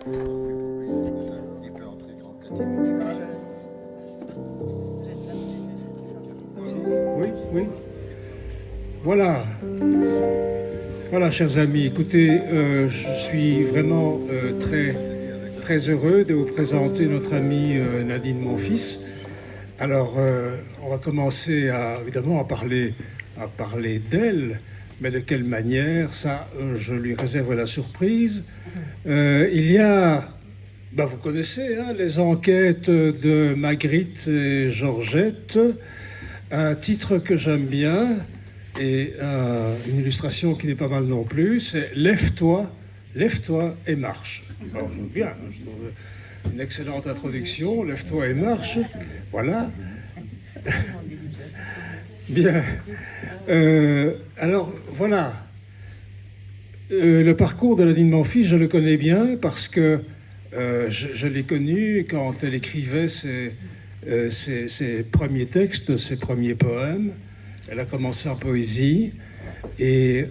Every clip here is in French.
Il peut entrer en catégorie. Oui, oui. Voilà. Voilà, chers amis, écoutez, je suis vraiment très, très heureux de vous présenter notre amie Nadine Monfils. Alors, on va commencer évidemment à parler d'elle, mais de quelle manière, ça, je lui réserve la surprise. Il y a, vous connaissez, hein, les enquêtes de Magritte et Georgette, un titre que j'aime bien, et une illustration qui n'est pas mal non plus, c'est Lève-toi et marche. Alors je veux bien, je trouve une excellente introduction, Lève-toi et marche, voilà. Bien. Alors voilà, le parcours de Nadine Monfils, je le connais bien parce que je l'ai connue quand elle écrivait ses premiers textes, ses premiers poèmes. Elle a commencé en poésie et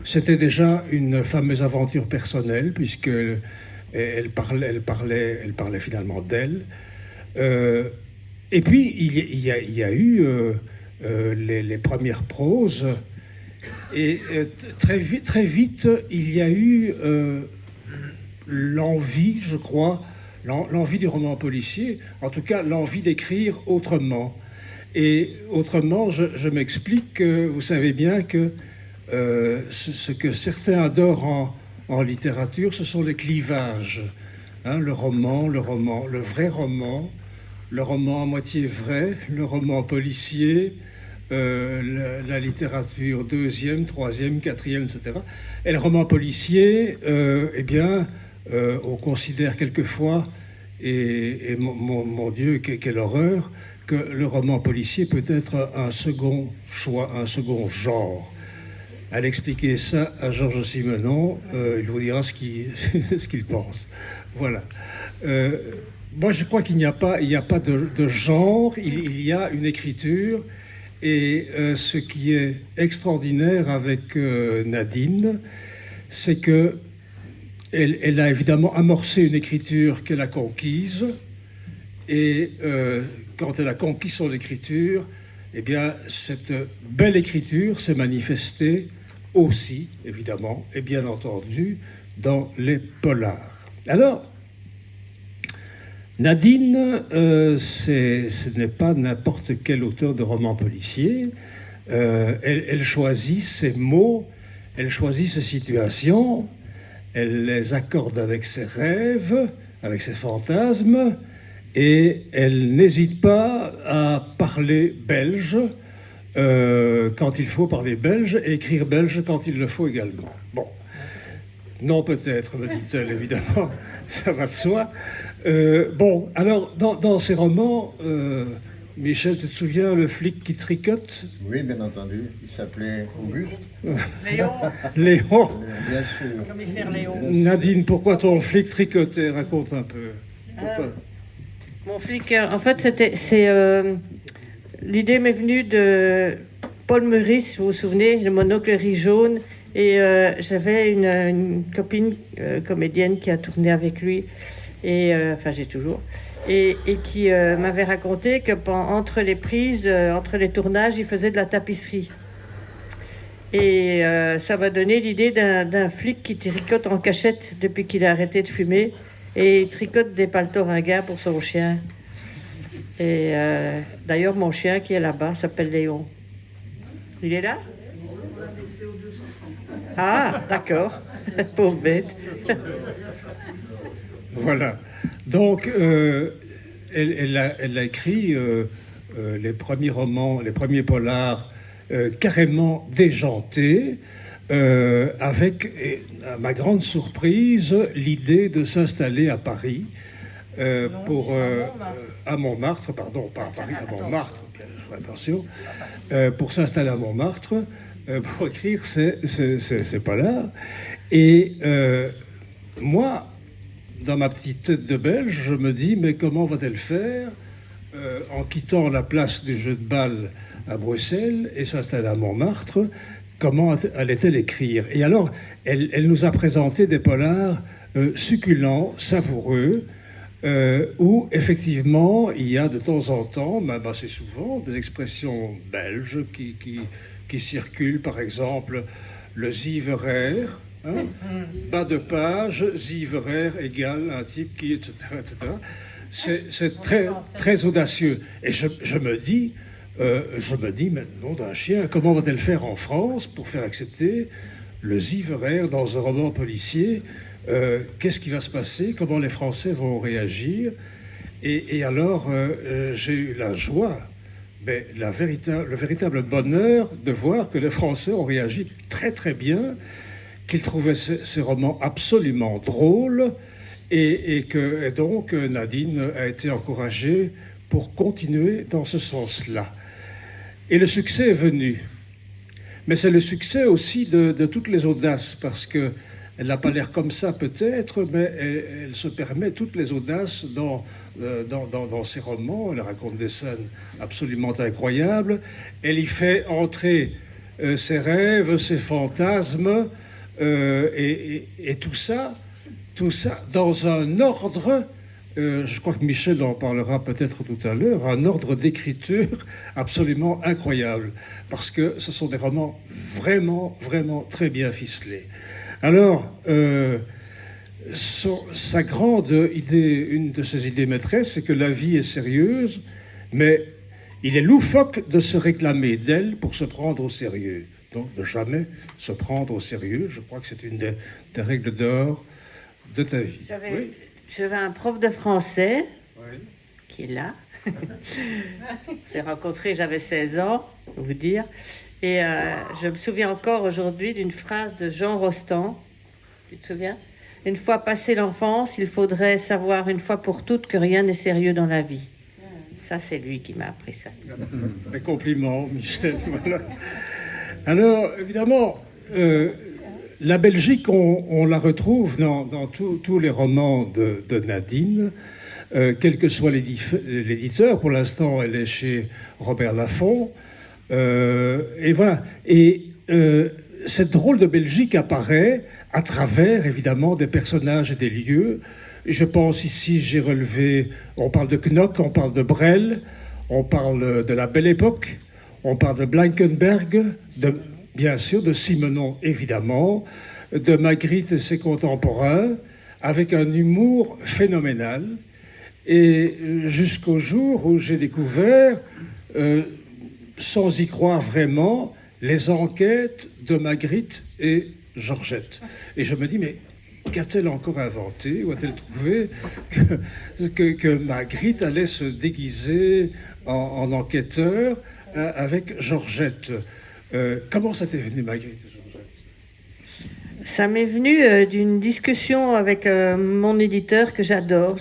c'était déjà une fameuse aventure personnelle puisque elle parlait finalement d'elle. Et puis il y a eu les premières proses et très vite il y a eu l'envie, je crois, l'envie du roman policier, en tout cas l'envie d'écrire autrement. Et autrement, je m'explique que vous savez bien que ce que certains adorent en littérature, ce sont les clivages. Hein, le vrai roman, le roman à moitié vrai, le roman policier, la littérature deuxième, troisième, quatrième, etc. Et le roman policier, on considère quelquefois, et mon Dieu, quelle horreur, que le roman policier peut être un second choix, un second genre. À l'expliquer ça à Georges Simenon, il vous dira ce qu'il pense. Voilà. Moi, je crois qu'il n'y a pas de genre, il y a une écriture, et ce qui est extraordinaire avec Nadine, c'est que elle a évidemment amorcé une écriture qu'elle a conquise, et quand elle a conquis son écriture, eh bien, cette belle écriture s'est manifestée aussi, évidemment, et bien entendu, dans les polars. Alors, Nadine, ce n'est pas n'importe quel auteur de roman policier. Elle choisit ses mots, elle choisit ses situations, elle les accorde avec ses rêves, avec ses fantasmes, et elle n'hésite pas à parler belge quand il faut parler belge, et écrire belge quand il le faut également. Bon, non peut-être, me dit-elle, évidemment, ça va de soi. Bon, alors, dans ces romans, Michel, tu te souviens, le flic qui tricote? Oui, bien entendu. Il s'appelait Auguste. Léon. Léon. Bien sûr. Commissaire Léon. Nadine, pourquoi ton flic tricotait? Raconte un peu. Pourquoi? Mon flic, en fait, l'idée m'est venue de Paul Meurice, vous vous souvenez, le monocle riz jaune. Et j'avais une copine comédienne qui a tourné avec lui. Et enfin, j'ai toujours. Et qui m'avait raconté que entre les prises, entre les tournages, il faisait de la tapisserie. Et ça m'a donné l'idée d'un flic qui tricote en cachette depuis qu'il a arrêté de fumer. Et il tricote des paletot ringards pour son chien. Et d'ailleurs, mon chien qui est là-bas s'appelle Léon. Il est là? Ah, d'accord. Pauvre bête. Voilà. Donc, elle a écrit les premiers romans, les premiers polars carrément déjantés, avec, à ma grande surprise, l'idée de s'installer à Paris, à Montmartre, pardon, pas à Paris, à Montmartre, bien, attention, pour s'installer à Montmartre, pour écrire ces polars. Et moi, dans ma petite tête de Belge, je me dis, mais comment va-t-elle faire en quittant la place du jeu de balle à Bruxelles et s'installer à Montmartre? comment allait-elle écrire. Et alors, elle nous a présenté des polars succulents, savoureux, où effectivement il y a de temps en temps, même assez souvent, des expressions belges qui circulent, par exemple le ziveraire, hein, bas de page, ziveraire égale un type qui, etc. etc. C'est très, très audacieux. Et je me dis, mais nom d'un chien, comment va-t-elle faire en France pour faire accepter le ziveraire dans un roman policier? Qu'est-ce qui va se passer? Comment les Français vont réagir? Et alors, j'ai eu la joie, mais le véritable bonheur de voir que les Français ont réagi très très bien, qu'ils trouvaient ces romans absolument drôles, et donc Nadine a été encouragée pour continuer dans ce sens-là. Et le succès est venu. Mais c'est le succès aussi de toutes les audaces, parce que elle n'a pas l'air comme ça peut-être, mais elle se permet toutes les audaces dans ses romans. Elle raconte des scènes absolument incroyables. Elle y fait entrer ses rêves, ses fantasmes, et tout ça dans un ordre, je crois que Michel en parlera peut-être tout à l'heure, un ordre d'écriture absolument incroyable, parce que ce sont des romans vraiment, vraiment très bien ficelés. Alors, sa grande idée, une de ses idées maîtresses, c'est que la vie est sérieuse, mais il est loufoque de se réclamer d'elle pour se prendre au sérieux. Donc, de jamais se prendre au sérieux. Je crois que c'est une des règles d'or de ta vie. J'avais un prof de français, oui, qui est là. On s'est rencontrés, j'avais 16 ans, pour vous dire. Et je me souviens encore aujourd'hui d'une phrase de Jean Rostand. Tu te souviens? Une fois passé l'enfance, il faudrait savoir une fois pour toutes que rien n'est sérieux dans la vie. Ça, c'est lui qui m'a appris ça. Mes compliments, Michel. Voilà. Alors, évidemment, la Belgique, on la retrouve dans tous les romans de Nadine, quel que soit l'éditeur. Pour l'instant, elle est chez Robert Laffont. Et voilà. Et cette drôle de Belgique apparaît à travers, évidemment, des personnages et des lieux. Je pense ici, j'ai relevé, on parle de Knock, on parle de Brel, on parle de la Belle Époque, on parle de Blankenberg, bien sûr, de Simenon, évidemment, de Magritte et ses contemporains, avec un humour phénoménal. Et jusqu'au jour où j'ai découvert, sans y croire vraiment, les enquêtes de Magritte et Georgette. Et je me dis, mais qu'a-t-elle encore inventé? Où a-t-elle trouvé que Magritte allait se déguiser en enquêteur avec Georgette? Comment ça t'est venu, Magritte et Georgette? Ça m'est venu d'une discussion avec mon éditeur que j'adore.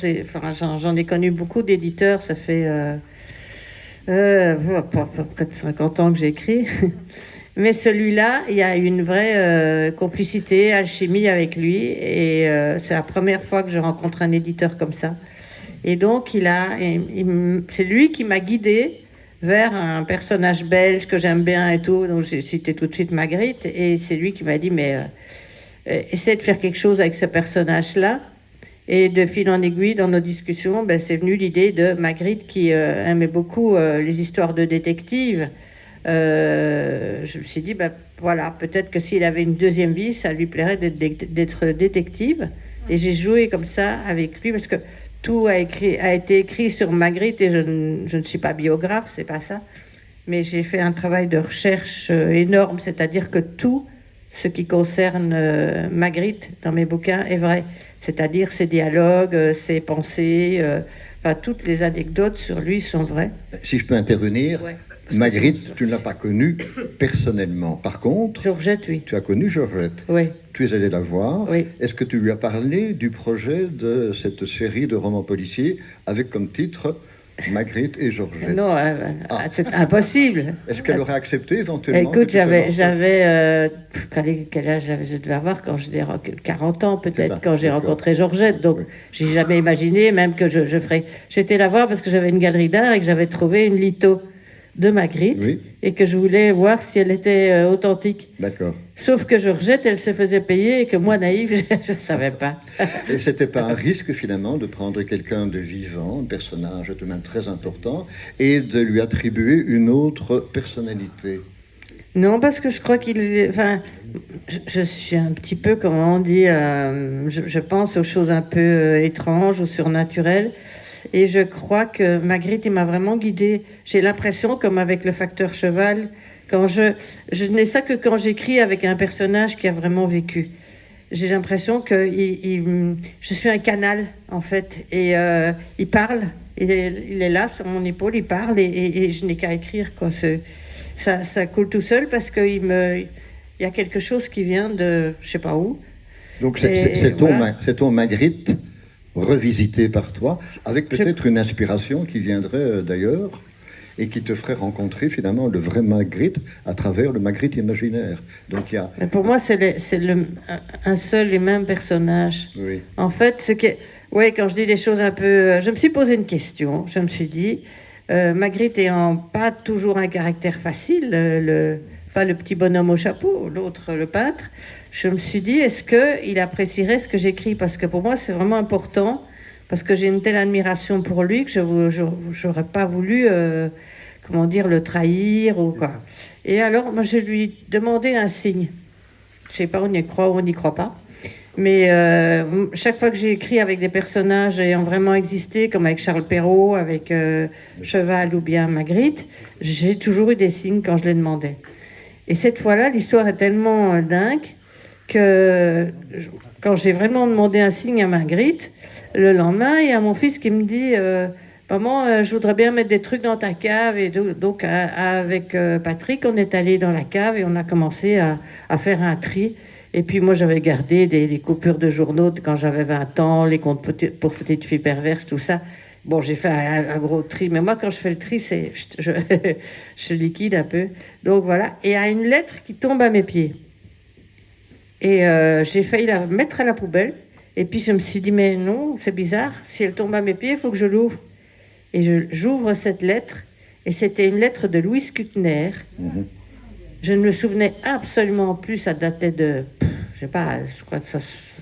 J'en ai connu beaucoup d'éditeurs, ça fait près de 50 ans que j'écris. Mais celui-là, il y a une vraie complicité, alchimie avec lui. Et c'est la première fois que je rencontre un éditeur comme ça. Et donc, c'est lui qui m'a guidée vers un personnage belge que j'aime bien et tout. Donc, j'ai cité tout de suite Magritte. Et c'est lui qui m'a dit, mais essaie de faire quelque chose avec ce personnage-là. Et de fil en aiguille, dans nos discussions, c'est venu l'idée de Magritte qui aimait beaucoup les histoires de détectives. Je me suis dit, voilà, peut-être que s'il avait une deuxième vie, ça lui plairait d'être détective. Et j'ai joué comme ça avec lui, parce que tout a été écrit sur Magritte, et je ne suis pas biographe, c'est pas ça. Mais j'ai fait un travail de recherche énorme, c'est-à-dire que tout ce qui concerne Magritte dans mes bouquins est vrai. C'est-à-dire ses dialogues, ses pensées, toutes les anecdotes sur lui sont vraies. Si je peux intervenir, Ouais. Magritte, tu ne l'as pas connue personnellement. Par contre, Georgette, oui. tu as connu Georgette. Oui. Tu es allé la voir. Oui. Est-ce que tu lui as parlé du projet de cette série de romans policiers avec comme titre Magritte et Georgette? Non, c'est impossible. Est-ce qu'elle aurait accepté éventuellement? Écoute, j'avais quel âge je devais avoir quand j'étais 40 ans peut-être, quand j'ai rencontré Georgette. Donc, j'ai jamais imaginé même que je ferais. J'étais la voir parce que j'avais une galerie d'art et que j'avais trouvé une litho de Magritte Oui. et que je voulais voir si elle était authentique. D'accord. Sauf que je rejette, elle se faisait payer et que moi, naïve, je ne savais pas. Et c'était pas un risque finalement de prendre quelqu'un de vivant, un personnage tout de même très important, et de lui attribuer une autre personnalité? Non, parce que je crois qu'il est... Enfin, je suis un petit peu, comment on dit, je pense aux choses un peu étranges ou surnaturelles. Et je crois que Magritte, il m'a vraiment guidée. J'ai l'impression, comme avec le facteur cheval, quand je n'ai ça que quand j'écris avec un personnage qui a vraiment vécu. J'ai l'impression que je suis un canal, en fait. Et il parle, il est là sur mon épaule, il parle, et je n'ai qu'à écrire, quoi. Ça coule tout seul parce qu'il y a quelque chose qui vient de je sais pas où. Donc c'est ton Magritte revisité par toi, avec peut-être une inspiration qui viendrait d'ailleurs et qui te ferait rencontrer finalement le vrai Magritte à travers le Magritte imaginaire. Donc il y a... Mais pour moi, c'est un seul et même personnage. Oui. En fait, quand je dis des choses un peu... je me suis posé une question. Je me suis dit, Magritte ayant pas toujours un caractère facile, pas le petit bonhomme au chapeau, l'autre, le peintre, je me suis dit, est-ce qu'il apprécierait ce que j'écris? Parce que pour moi, c'est vraiment important, parce que j'ai une telle admiration pour lui que je n'aurais pas voulu, le trahir ou quoi. Et alors, moi, je lui demandais un signe. Je sais pas, on y croit ou on n'y croit pas. Mais chaque fois que j'ai écrit avec des personnages ayant vraiment existé, comme avec Charles Perrault, avec Cheval ou bien Magritte, j'ai toujours eu des signes quand je les demandais. Et cette fois-là, l'histoire est tellement dingue que quand j'ai vraiment demandé un signe à Magritte, le lendemain, il y a mon fils qui me dit Maman, je voudrais bien mettre des trucs dans ta cave. Et donc, avec Patrick, on est allé dans la cave et on a commencé à faire un tri. Et puis moi, j'avais gardé des coupures de journaux de quand j'avais 20 ans, les contes pour petites filles perverses, tout ça. Bon, j'ai fait un gros tri, mais moi, quand je fais le tri, je liquide un peu. Donc voilà. Et il y a une lettre qui tombe à mes pieds. Et j'ai failli la mettre à la poubelle. Et puis je me suis dit, mais non, c'est bizarre. Si elle tombe à mes pieds, il faut que je l'ouvre. Et j'ouvre cette lettre. Et c'était une lettre de Louis Kuttner. Mm-hmm. Je ne me souvenais absolument plus. Ça datait de, je sais pas, je crois que ça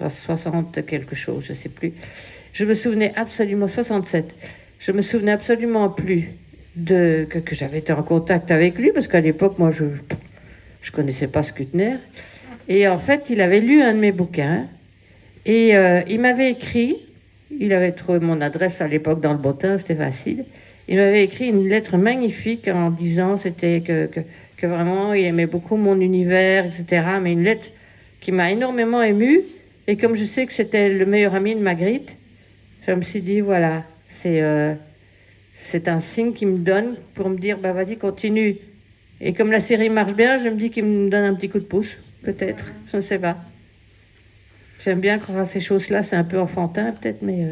60 quelque chose, je sais plus. Je me souvenais absolument, 67, je me souvenais absolument plus que j'avais été en contact avec lui, parce qu'à l'époque, moi, je connaissais pas Kuttner. Et en fait, il avait lu un de mes bouquins, et il m'avait écrit, il avait trouvé mon adresse à l'époque dans le bottin, c'était facile, il m'avait écrit une lettre magnifique en disant c'était que vraiment, il aimait beaucoup mon univers, etc., mais une lettre qui m'a énormément émue, et comme je sais que c'était le meilleur ami de Magritte, je me suis dit, voilà, c'est un signe qu'il me donne pour me dire, bah vas-y, continue. Et comme la série marche bien, je me dis qu'il me donne un petit coup de pouce, peut-être, je ne sais pas. J'aime bien croire à ces choses-là, c'est un peu enfantin peut-être, mais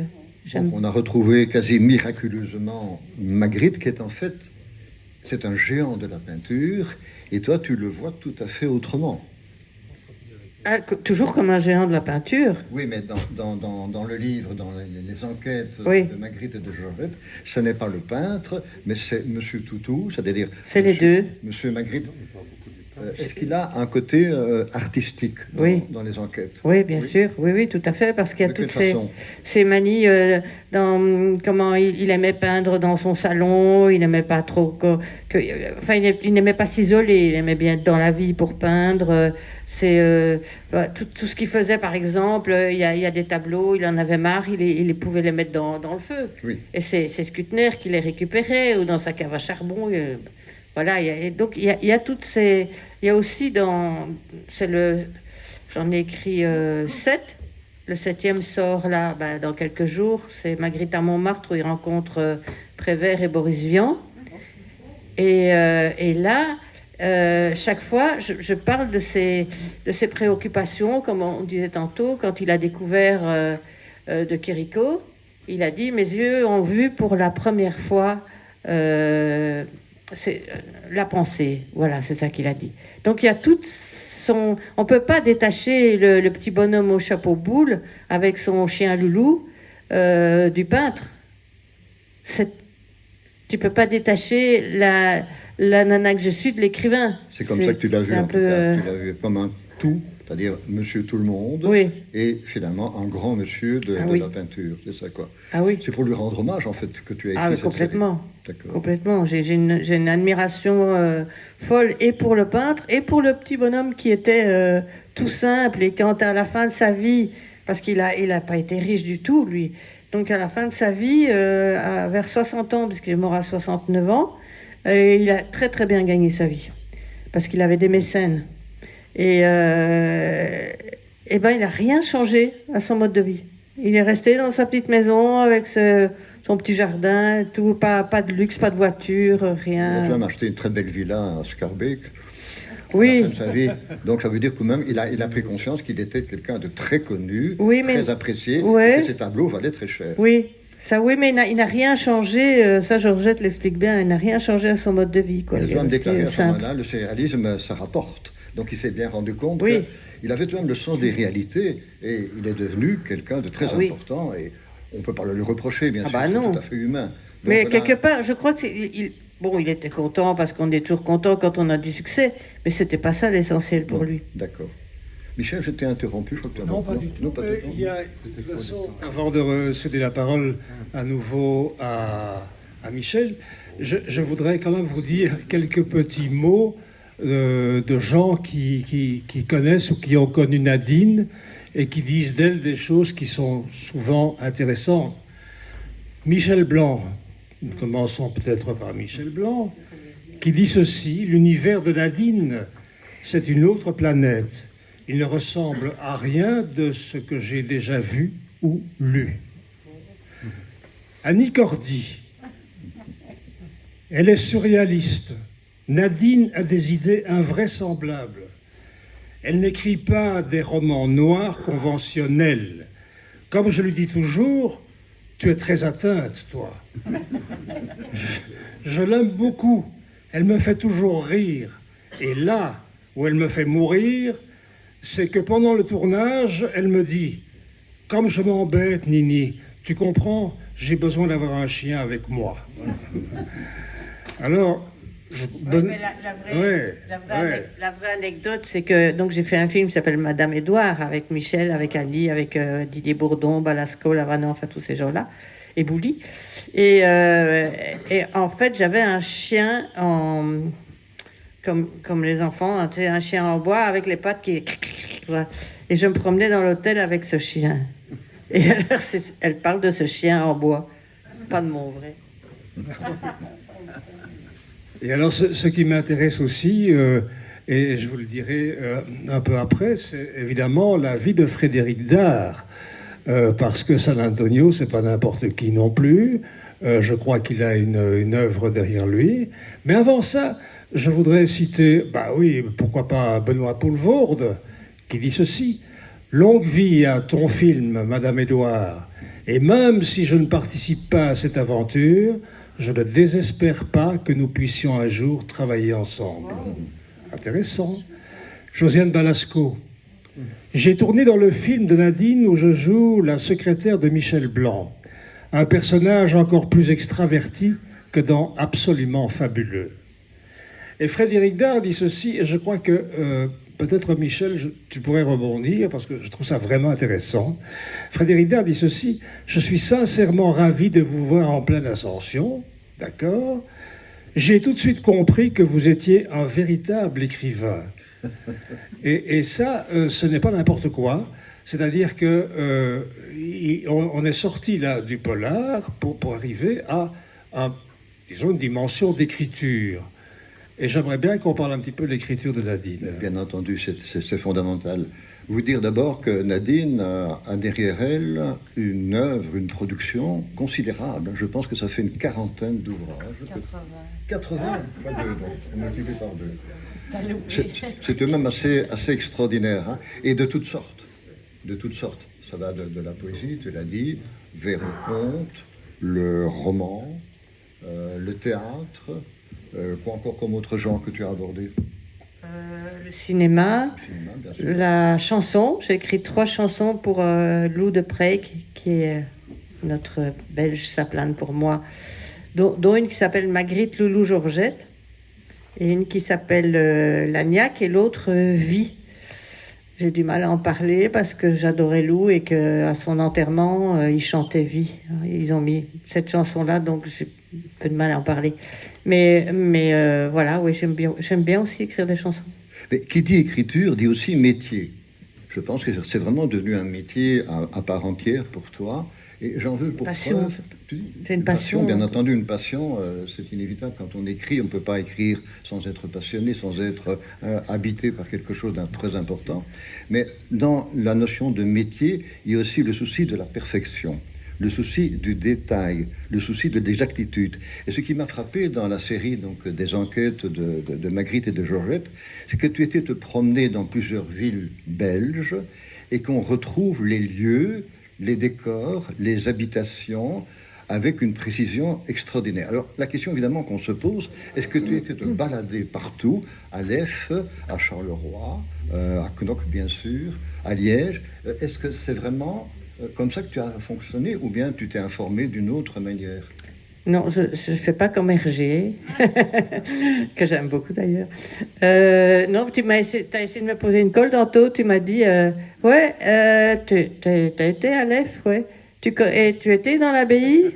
j'aime. On a retrouvé quasi miraculeusement Magritte, qui est en fait, c'est un géant de la peinture, et toi tu le vois tout à fait autrement. Ah, toujours comme un géant de la peinture. Oui, mais dans le livre, dans les enquêtes oui. de Magritte et de Georgette, ce n'est pas le peintre, mais c'est Monsieur Toutou, c'est-à-dire... C'est les deux. Monsieur Magritte. Est-ce qu'il a un côté artistique dans les enquêtes? Oui, bien sûr. Oui, tout à fait, parce qu'il y a toutes ces manies, comment il aimait peindre dans son salon, il n'aimait pas trop... il n'aimait pas s'isoler, il aimait bien être dans la vie pour peindre. Tout ce qu'il faisait, par exemple, il y a des tableaux, il en avait marre, il pouvait les mettre dans le feu. Oui. Et c'est Kuttner qui les récupérait, ou dans sa cave à charbon... Voilà, donc il y a toutes ces... Il y a aussi j'en ai écrit 7. Le 7e sort là, dans quelques jours. C'est Magritte à Montmartre où il rencontre Prévert et Boris Vian. Et là, chaque fois, je parle de ses préoccupations, comme on disait tantôt, quand il a découvert de Quirico. Il a dit, mes yeux ont vu pour la première fois... c'est la pensée, voilà, c'est ça qu'il a dit. Donc il y a toute on peut pas détacher le petit bonhomme au chapeau boule avec son chien loulou du peintre. Tu peux pas détacher la nana que je suis de l'écrivain. C'est comme ça que tu l'as vu, c'est un en tout peu, cas. Tu l'as vu comme un tout, c'est-à-dire monsieur tout le monde, Oui. et finalement un grand monsieur de Ah oui. la peinture. C'est ça, quoi. Ah oui. C'est pour lui rendre hommage, en fait, que tu as écrit Ah oui, cette complètement. série. D'accord. Complètement. J'ai une admiration folle et pour le peintre et pour le petit bonhomme qui était tout simple. Et quand à la fin de sa vie, parce qu'il a pas été riche du tout, lui. Donc à la fin de sa vie, vers 60 ans, parce qu'il est mort à 69 ans, il a très très bien gagné sa vie. Parce qu'il avait des mécènes. Et ben, il n'a rien changé à son mode de vie. Il est resté dans sa petite maison avec son petit jardin, et tout, pas de luxe, pas de voiture, Il a rien. même acheté une très belle villa à Scarbeck. À la Oui, fin de sa vie. Donc ça veut dire quand même il a pris conscience qu'il était quelqu'un de très connu, Oui, mais- très apprécié, Ouais. et que ses tableaux valaient très cher. oui. Ça, oui, mais il n'a rien changé. Ça, Georgette l'explique bien. Il n'a rien changé à son mode de vie, quoi. Il a Il est même resté déclaré à ce simple. moment-là, le surréalisme, ça rapporte. Donc il s'est bien rendu compte Oui. qu'il avait tout de même le sens des réalités, et il est devenu quelqu'un de très Ah oui. important, et on ne peut pas le lui reprocher, bien Ah sûr, bah c'est non. tout à fait humain. Donc Mais voilà. quelque part, je crois que bon, il était content parce qu'on est toujours content quand on a du succès, mais c'était pas ça l'essentiel pour Bon, lui. D'accord. Michel, je t'ai interrompu, je crois que tu as Non, pas du tout. Non, pas du tout. Il y a, de toute façon, avant de céder la parole à nouveau à Michel, je voudrais quand même vous dire quelques petits mots de gens qui connaissent ou qui ont connu Nadine et qui disent d'elle des choses qui sont souvent intéressantes. Michel Blanc, nous commençons peut-être par Michel Blanc, qui dit ceci: l'univers de Nadine, c'est une autre planète. Il ne ressemble à rien de ce que j'ai déjà vu ou lu. Annie Cordy, elle est surréaliste. Nadine a des idées invraisemblables. Elle n'écrit pas des romans noirs conventionnels. Comme je lui dis toujours, tu es très atteinte, toi. Je l'aime beaucoup. Elle me fait toujours rire. Et là où elle me fait mourir, c'est que pendant le tournage, elle me dit « Comme je m'embête, Nini, tu comprends, j'ai besoin d'avoir un chien avec moi. » Alors, Mais la vraie anecdote, c'est que donc j'ai fait un film qui s'appelle Madame Édouard avec Michel, avec Ali, avec Didier Bourdon, Balasco, Lavanon, enfin tous ces gens-là, et Bouli. Et en fait, j'avais un chien comme les enfants, hein, tu sais, un chien en bois avec les pattes qui... Et je me promenais dans l'hôtel avec ce chien. Et alors, elle parle de ce chien en bois, pas de mon vrai. Et alors, ce qui m'intéresse aussi, et je vous le dirai un peu après, c'est évidemment la vie de Frédéric Dard. Parce que San Antonio, c'est pas n'importe qui non plus. Je crois qu'il a une œuvre derrière lui. Mais avant ça, je voudrais citer, bah oui, pourquoi pas Benoît Poulvorde, qui dit ceci: longue vie à ton film, Madame Édouard. Et même si je ne participe pas à cette aventure, je ne désespère pas que nous puissions un jour travailler ensemble. Intéressant. Josiane Balasco. J'ai tourné dans le film de Nadine où je joue la secrétaire de Michel Blanc, un personnage encore plus extraverti que dans Absolument fabuleux. Et Frédéric Dard dit ceci, et je crois que peut-être Michel, tu pourrais rebondir parce que je trouve ça vraiment intéressant. Frédéric Dard dit ceci: je suis sincèrement ravi de vous voir en pleine ascension, d'accord? J'ai tout de suite compris que vous étiez un véritable écrivain. Et ça, ce n'est pas n'importe quoi. C'est-à-dire que on est sorti là du polar pour arriver à disons, une dimension d'écriture. Et j'aimerais bien qu'on parle un petit peu de l'écriture de Nadine. Bien entendu, c'est fondamental. Vous dire d'abord que Nadine a derrière elle une œuvre, une production considérable. Je pense que ça fait une quarantaine d'ouvrages. 80 fois 2, donc on multiplie par 2. C'est tout de même assez extraordinaire. Hein. Et de toutes sortes. De toutes sortes. Ça va de la poésie, tu l'as dit, vers le conte, le roman, le théâtre. Quoi encore comme autre genre que tu as abordé? Le cinéma, Bien sûr. la chanson. J'ai écrit 3 chansons pour Lou de Preek, qui est notre belge saplane pour moi, dont une qui s'appelle Magritte Loulou Georgette. et une qui s'appelle Lagnac et l'autre Vie. J'ai du mal à en parler parce que j'adorais Lou et qu'à son enterrement, il chantait Vie. Ils ont mis cette chanson-là, donc j'ai un peu de mal à en parler. Mais voilà, oui, j'aime bien aussi écrire des chansons. Mais qui dit écriture dit aussi métier. Je pense que c'est vraiment devenu un métier à part entière pour toi. Et j'en veux pour passion. C'est une passion. Bien entendu, une passion, c'est inévitable. Quand on écrit, on ne peut pas écrire sans être passionné, sans être habité par quelque chose d'un très important. Mais dans la notion de métier, il y a aussi le souci de la perfection, le souci du détail, le souci de l'exactitude. Et ce qui m'a frappé dans la série donc, des enquêtes de Magritte et de Georgette, c'est que tu étais te promener dans plusieurs villes belges et qu'on retrouve les lieux, les décors, les habitations, avec une précision extraordinaire. Alors, la question évidemment qu'on se pose, est-ce que tu étais te balader partout, à Leffe, à Charleroi, à Knock bien sûr, à Liège? Est-ce que c'est vraiment comme ça que tu as fonctionné, ou bien tu t'es informé d'une autre manière? Non, je ne fais pas comme Hergé, que j'aime beaucoup d'ailleurs. Non, tu as essayé de me poser une colle tantôt, tu m'as dit, ouais, tu as été à Leffe, ouais. Et tu étais dans l'abbaye?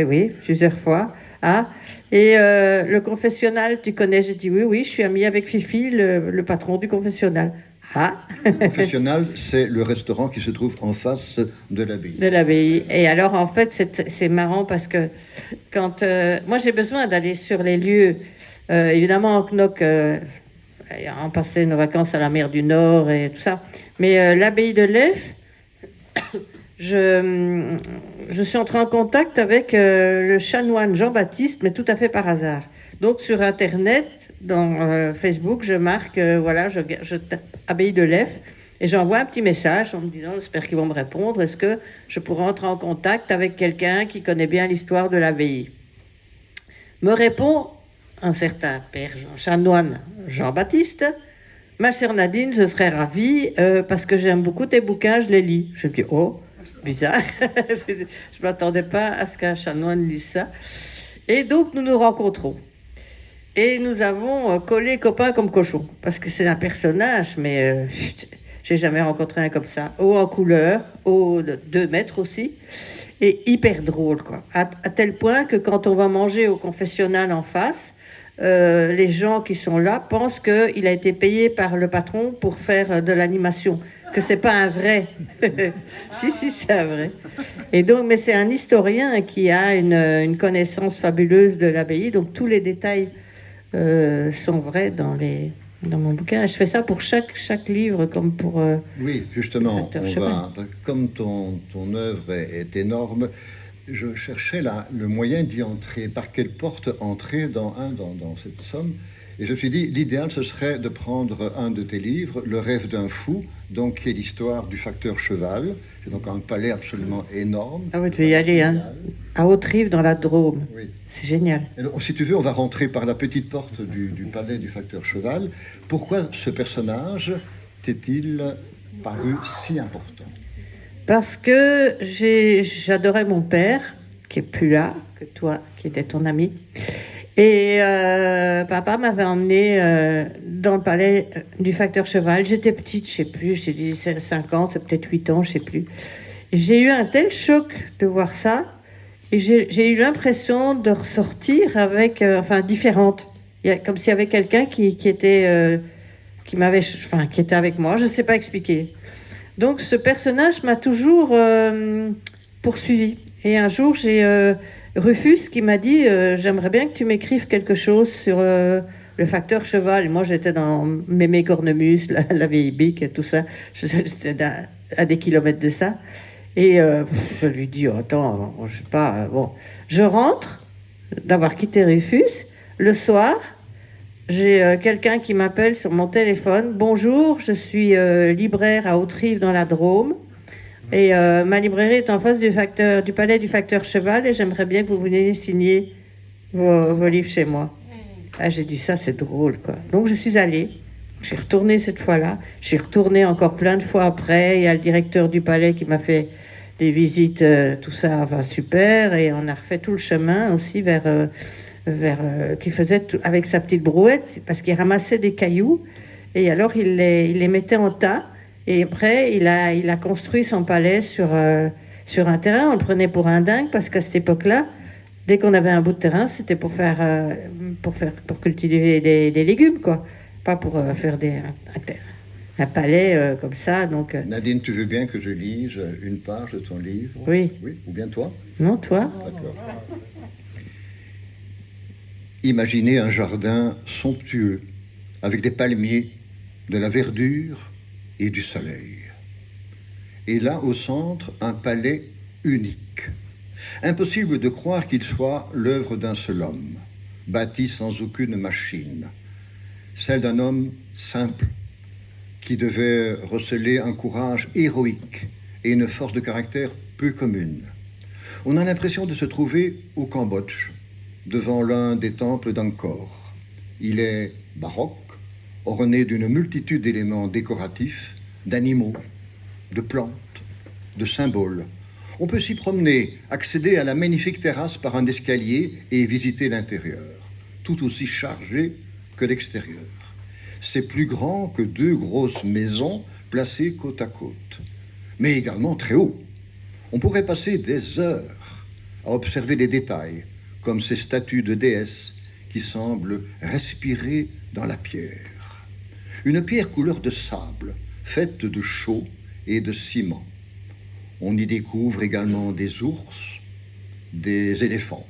Oui, plusieurs fois. Ah, et le confessionnal, tu connais? J'ai dit oui, je suis amie avec Fifi, le patron du confessionnal. Ah. Le confessionnal, c'est le restaurant qui se trouve en face de l'abbaye. De l'abbaye. Et alors, en fait, c'est marrant parce que quand... moi, j'ai besoin d'aller sur les lieux. Évidemment, en Knock, on passait nos vacances à la mer du Nord et tout ça. Mais l'abbaye de Leffe, je suis entrée en contact avec le chanoine Jean-Baptiste, mais tout à fait par hasard. Donc, sur Internet, dans Facebook, je marque, voilà, je tape abbaye de Leffe et j'envoie un petit message en me disant, j'espère qu'ils vont me répondre, est-ce que je pourrais entrer en contact avec quelqu'un qui connaît bien l'histoire de l'abbaye? Me répond un certain père chanoine Jean-Baptiste, ma chère Nadine, je serais ravie parce que j'aime beaucoup tes bouquins, je les lis. Je me dis, oh, bizarre, je ne m'attendais pas à ce qu'un chanoine lise ça. Et donc, nous nous rencontrons. Et nous avons collé copain comme cochon. Parce que c'est un personnage, mais j'ai jamais rencontré un comme ça. Haut en couleur, haut de 2 mètres aussi. Et hyper drôle, quoi. À tel point que quand on va manger au confessionnal en face, les gens qui sont là pensent qu'il a été payé par le patron pour faire de l'animation. Que c'est pas un vrai. si, c'est un vrai. Et donc, mais c'est un historien qui a une connaissance fabuleuse de l'abbaye. Donc, tous les détails sont vrais dans mon bouquin. Et je fais ça pour chaque livre, comme pour... oui, justement, comme ton œuvre est énorme, je cherchais le moyen d'y entrer. Par quelle porte entrer dans cette somme? Et je me suis dit, l'idéal, ce serait de prendre un de tes livres, Le rêve d'un fou, donc qui est l'histoire du facteur Cheval. C'est donc un palais absolument énorme. Ah oui, tu veux y aller, hein? À Haute-Rive, dans la Drôme. Oui. C'est génial. Alors, si tu veux, on va rentrer par la petite porte du palais du facteur Cheval. Pourquoi ce personnage t'est-il paru si important? Parce que j'adorais mon père, qui est plus là que toi, qui était ton ami. Et papa m'avait emmené dans le palais du facteur Cheval. J'étais petite, je sais plus, j'ai dit 5 ans, c'est peut-être 8 ans, je sais plus. Et j'ai eu un tel choc de voir ça, et j'ai eu l'impression de ressortir avec, différente. Comme s'il y avait quelqu'un qui était avec moi, je ne sais pas expliquer. Donc ce personnage m'a toujours poursuivi. Et un jour, j'ai Rufus qui m'a dit j'aimerais bien que tu m'écrives quelque chose sur le facteur Cheval. Et moi, j'étais dans Mémé Cornemuse, la vieille bique et tout ça. J'étais à des kilomètres de ça. Et je lui dis attends, je sais pas. Bon, je rentre d'avoir quitté Rufus. Le soir, j'ai quelqu'un qui m'appelle sur mon téléphone. Bonjour, je suis libraire à Haute-Rive dans la Drôme. Et ma librairie est en face du palais du facteur Cheval et j'aimerais bien que vous veniez signer vos livres chez moi. Ah, j'ai dit ça, c'est drôle, quoi. Donc je suis allée, je suis retournée cette fois-là, je suis retournée encore plein de fois après. Il y a le directeur du palais qui m'a fait des visites, tout ça va super. Et on a refait tout le chemin aussi vers qu'il faisait avec sa petite brouette, parce qu'il ramassait des cailloux. Et alors, il les mettait en tas. Et après, il a construit son palais sur un terrain. On le prenait pour un dingue, parce qu'à cette époque-là, dès qu'on avait un bout de terrain, c'était pour cultiver des légumes, quoi. Pas pour faire un palais comme ça. Donc, Nadine, tu veux bien que je lise une page de ton livre? Oui. Oui, ou bien toi? Non, toi? D'accord. Imaginez un jardin somptueux, avec des palmiers, de la verdure et du soleil. Et là, au centre, un palais unique. Impossible de croire qu'il soit l'œuvre d'un seul homme, bâti sans aucune machine. Celle d'un homme simple, qui devait receler un courage héroïque et une force de caractère peu commune. On a l'impression de se trouver au Cambodge, devant l'un des temples d'Angkor. Il est baroque, orné d'une multitude d'éléments décoratifs, d'animaux, de plantes, de symboles. On peut s'y promener, accéder à la magnifique terrasse par un escalier et visiter l'intérieur, tout aussi chargé que l'extérieur. C'est plus grand que 2 grosses maisons placées côte à côte, mais également très haut. On pourrait passer des heures à observer les détails, comme ces statues de déesses qui semblent respirer dans la pierre. Une pierre couleur de sable, faite de chaux et de ciment. On y découvre également des ours, des éléphants,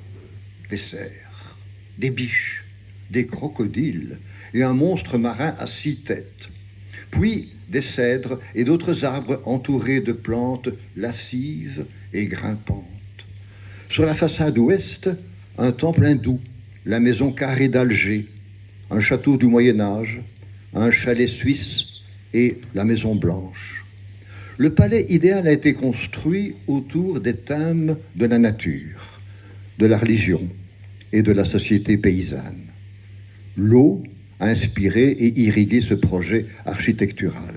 des cerfs, des biches, des crocodiles et un monstre marin à 6 têtes. Puis des cèdres et d'autres arbres entourés de plantes lascives et grimpantes. Sur la façade ouest, un temple hindou, la maison carrée d'Alger, un château du Moyen-Âge, un chalet suisse et la Maison Blanche. Le palais idéal a été construit autour des thèmes de la nature, de la religion et de la société paysanne. L'eau a inspiré et irrigué ce projet architectural.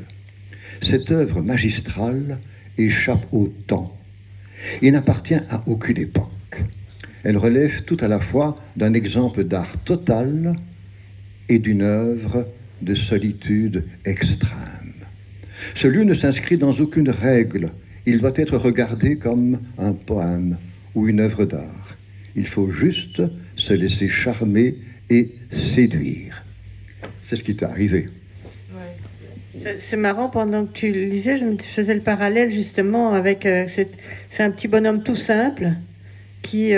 Cette œuvre magistrale échappe au temps et n'appartient à aucune époque. Elle relève tout à la fois d'un exemple d'art total et d'une œuvre de solitude extrême. Ce lieu ne s'inscrit dans aucune règle. Il doit être regardé comme un poème ou une œuvre d'art. Il faut juste se laisser charmer et séduire. C'est ce qui t'est arrivé. Ouais. C'est marrant, pendant que tu lisais, je faisais le parallèle justement avec... c'est un petit bonhomme tout simple, qui,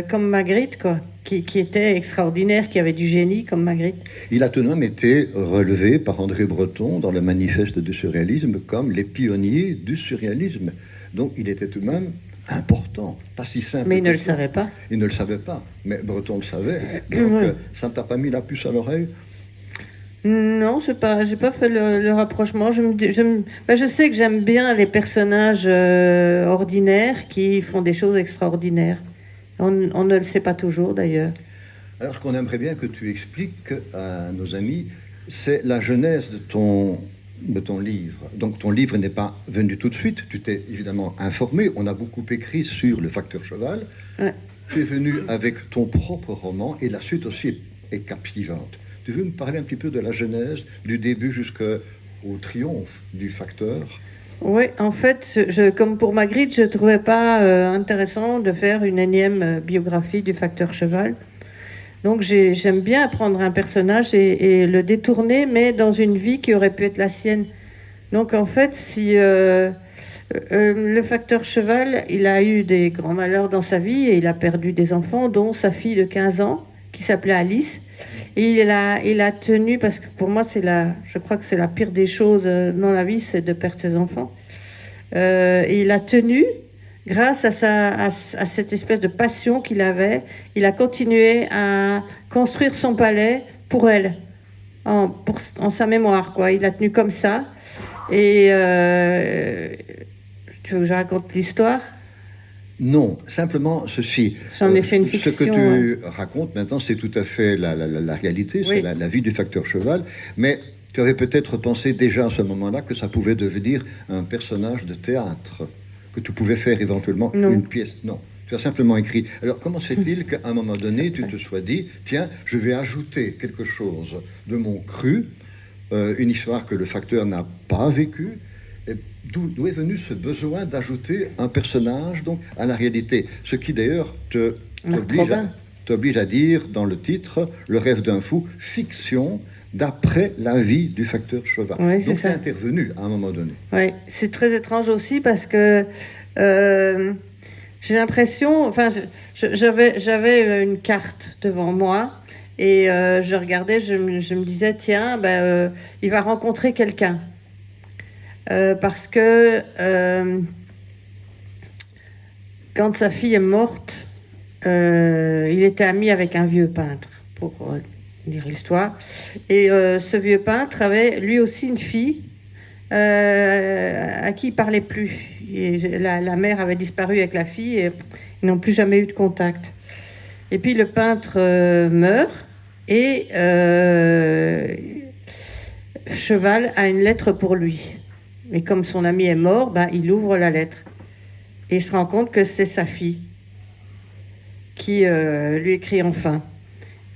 comme Magritte, quoi. Qui était extraordinaire, qui avait du génie comme Magritte. Il a tout de même été relevé par André Breton dans le manifeste du surréalisme comme les pionniers du surréalisme. Donc il était tout de même important, pas si simple. Mais il ne le savait pas. Il ne le savait pas, mais Breton le savait. Donc ça ne t'a pas mis la puce à l'oreille? Non, j'ai pas fait le rapprochement. Je sais que j'aime bien les personnages ordinaires qui font des choses extraordinaires. On ne le sait pas toujours, d'ailleurs. Alors, ce qu'on aimerait bien que tu expliques à nos amis, c'est la genèse de ton livre. Donc, ton livre n'est pas venu tout de suite. Tu t'es évidemment informé. On a beaucoup écrit sur le facteur cheval. Ouais. Tu es venu avec ton propre roman et la suite aussi est captivante. Tu veux nous parler un petit peu de la genèse, du début jusqu'au triomphe du facteur? Oui, en fait, comme pour Magritte, je ne trouvais pas intéressant de faire une énième biographie du facteur cheval. Donc j'aime bien prendre un personnage et le détourner, mais dans une vie qui aurait pu être la sienne. Donc en fait, si le facteur cheval, il a eu des grands malheurs dans sa vie et il a perdu des enfants, dont sa fille de 15 ans, qui s'appelait Alice. Et il a tenu, parce que pour moi, je crois que c'est la pire des choses dans la vie, c'est de perdre ses enfants. Et il a tenu, grâce à cette espèce de passion qu'il avait, il a continué à construire son palais pour elle, en sa mémoire, quoi. Il a tenu comme ça. Et tu veux que je raconte l'histoire ? Non, simplement ceci. J'en ai fait une fiction. Ce que tu racontes maintenant, c'est tout à fait la réalité, c'est la vie du facteur cheval. Mais tu avais peut-être pensé déjà à ce moment-là que ça pouvait devenir un personnage de théâtre que tu pouvais faire éventuellement une pièce. Non. Tu as simplement écrit. Alors, comment se fait-il qu'à un moment donné, tu te sois dit, tiens, je vais ajouter quelque chose de mon cru, une histoire que le facteur n'a pas vécue. D'où est venu ce besoin d'ajouter un personnage donc, à la réalité? Ce qui d'ailleurs t'oblige à dire dans le titre Le rêve d'un fou, fiction d'après la vie du facteur Cheval. Oui, donc, tu es intervenu à un moment donné. Oui, c'est très étrange aussi parce que j'ai l'impression, enfin, j'avais une carte devant moi et je regardais, je me disais, tiens, il va rencontrer quelqu'un. Parce que quand sa fille est morte, il était ami avec un vieux peintre, pour dire l'histoire. Et ce vieux peintre avait lui aussi une fille à qui il parlait plus. Et la mère avait disparu avec la fille et ils n'ont plus jamais eu de contact. Et puis le peintre meurt et Cheval a une lettre pour lui. Mais comme son ami est mort, il ouvre la lettre. Et il se rend compte que c'est sa fille qui lui écrit enfin.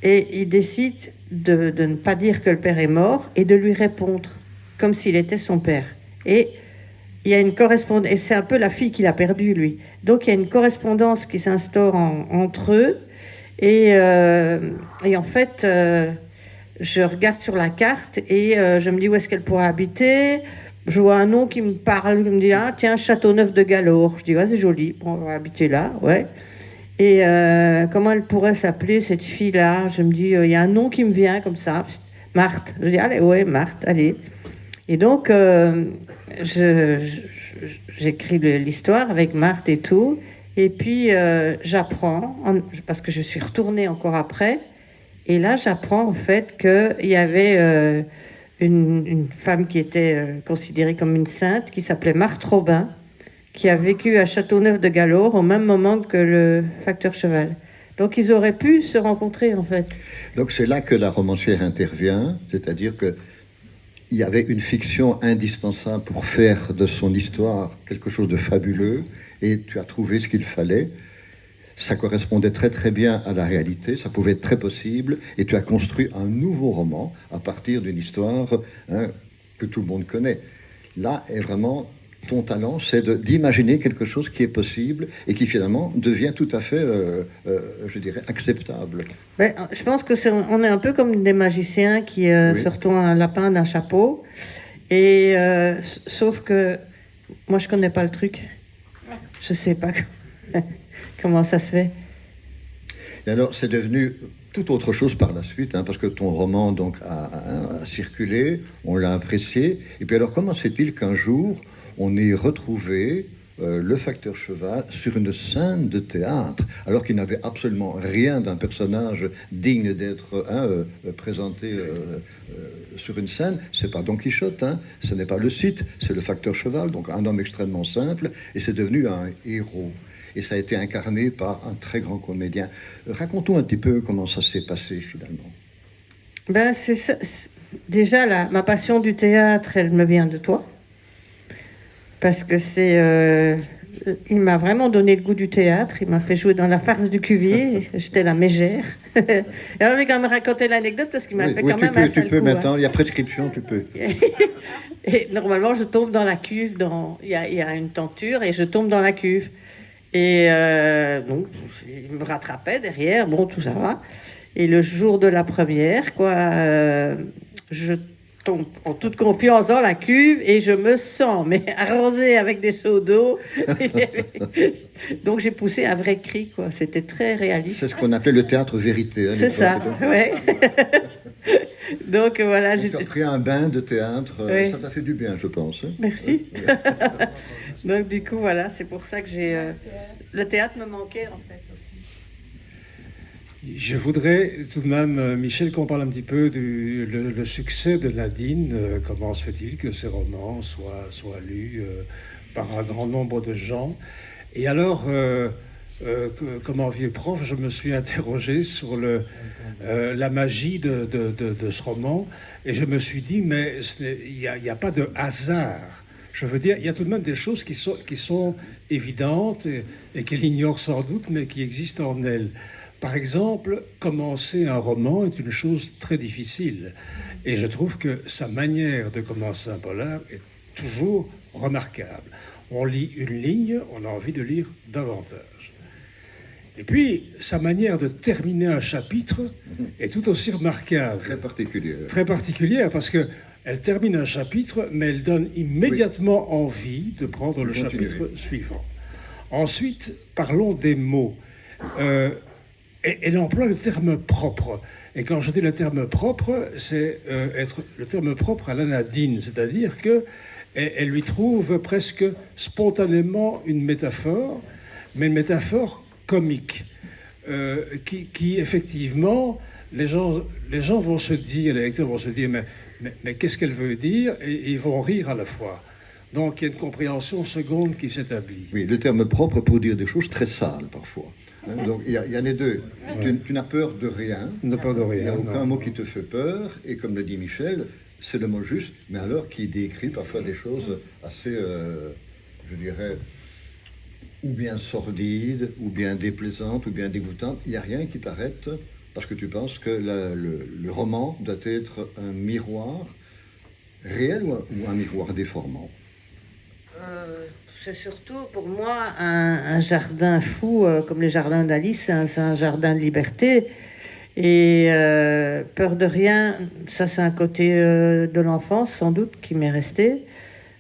Et il décide de ne pas dire que le père est mort et de lui répondre comme s'il était son père. Et il y a une correspondance, et c'est un peu la fille qu'il a perdue, lui. Donc il y a une correspondance qui s'instaure entre eux. Et en fait, je regarde sur la carte et je me dis où est-ce qu'elle pourrait habiter. Je vois un nom qui me parle, qui me dit, ah tiens, Châteauneuf de Galore. Je dis, ouais, c'est joli, bon, on va habiter là, ouais. Et comment elle pourrait s'appeler, cette fille-là? Je me dis, il y a un nom qui me vient comme ça, Psst, Marthe. Je dis, allez, ouais, Marthe, allez. Et donc, j'écris l'histoire avec Marthe et tout, et puis j'apprends, parce que je suis retournée encore après, et là, j'apprends en fait qu'il y avait une femme qui était considérée comme une sainte, qui s'appelait Marthe Robin, qui a vécu à Châteauneuf de Galore au même moment que le facteur Cheval. Donc ils auraient pu se rencontrer en fait. Donc c'est là que la romancière intervient, c'est-à-dire que il y avait une fiction indispensable pour faire de son histoire quelque chose de fabuleux, et tu as trouvé ce qu'il fallait. Ça correspondait très très bien à la réalité, ça pouvait être très possible, et tu as construit un nouveau roman à partir d'une histoire que tout le monde connaît. Là est vraiment ton talent, c'est d'imaginer quelque chose qui est possible et qui finalement devient tout à fait, je dirais, acceptable. Je pense que on est un peu comme des magiciens qui sortent un lapin d'un chapeau, et sauf que moi je connais pas le truc, je sais pas comment ça se fait. Et alors c'est devenu tout autre chose par la suite, parce que ton roman donc a circulé, on l'a apprécié, et puis alors comment se fait-il qu'un jour on ait retrouvé le facteur Cheval sur une scène de théâtre, alors qu'il n'avait absolument rien d'un personnage digne d'être présenté sur une scène. C'est pas Don Quichotte, ce n'est pas le Cid, c'est le facteur Cheval, donc un homme extrêmement simple, et c'est devenu un héros. Et ça a été incarné par un très grand comédien. Raconte-nous un petit peu comment ça s'est passé finalement. C'est ça. Déjà, ma passion du théâtre, elle me vient de toi. Parce que il m'a vraiment donné le goût du théâtre. Il m'a fait jouer dans la farce du Cuvier. J'étais la mégère. Alors, je vais quand même raconter l'anecdote parce qu'il m'a fait quand même un sale coup. Tu peux maintenant, il y a prescription, tu peux. Et normalement, je tombe dans la cuve. Il y a une tenture et je tombe dans la cuve. Et donc, il me rattrapait derrière. Bon, tout ça va. Et le jour de la première, je tombe en toute confiance dans la cuve et je me sens arrosée avec des seaux d'eau. Donc j'ai poussé un vrai cri, C'était très réaliste. C'est ce qu'on appelait le théâtre vérité. C'est ça, ouais. Donc voilà. Tu as pris un bain de théâtre, oui. Ça t'a fait du bien, je pense. Merci. Donc du coup, voilà, c'est pour ça que le théâtre me manquait en fait. Je voudrais tout de même, Michel, qu'on parle un petit peu du le succès de Nadine. Comment se fait-il que ces romans soient lus par un grand nombre de gens? Et alors, comme un vieux prof, je me suis interrogé sur la magie de ce roman. Et je me suis dit, mais il n'y a pas de hasard. Je veux dire, il y a tout de même des choses qui évidentes et qu'elle ignore sans doute, mais qui existent en elle. Par exemple, commencer un roman est une chose très difficile. Et je trouve que sa manière de commencer un polar est toujours remarquable. On lit une ligne, on a envie de lire davantage. Et puis, sa manière de terminer un chapitre est tout aussi remarquable. Très particulière. Très particulière, parce qu'elle termine un chapitre, mais elle donne immédiatement envie de prendre le chapitre suivant. Ensuite, parlons des mots. Elle emploie le terme propre. Et quand je dis le terme propre, c'est être le terme propre à la Nadine, c'est-à-dire qu'elle lui trouve presque spontanément une métaphore, mais une métaphore comique, qui effectivement, les gens vont se dire, les lecteurs vont se dire, mais qu'est-ce qu'elle veut dire? Et ils vont rire à la fois. Donc il y a une compréhension seconde qui s'établit. Oui, le terme propre pour dire des choses très sales parfois. Donc il y a les deux. Tu n'as peur de rien. Ne peur de rien. Il n'y a aucun non. mot qui te fait peur. Et comme le dit Michel, c'est le mot juste, mais alors qui décrit parfois des choses assez, je dirais, ou bien sordides, ou bien déplaisantes, ou bien dégoûtantes. Il n'y a rien qui t'arrête parce que tu penses que le roman doit être un miroir réel ou un miroir déformant. C'est surtout pour moi un jardin fou, comme les jardins d'Alice, c'est un jardin de liberté. Et peur de rien, ça c'est un côté de l'enfance sans doute qui m'est resté,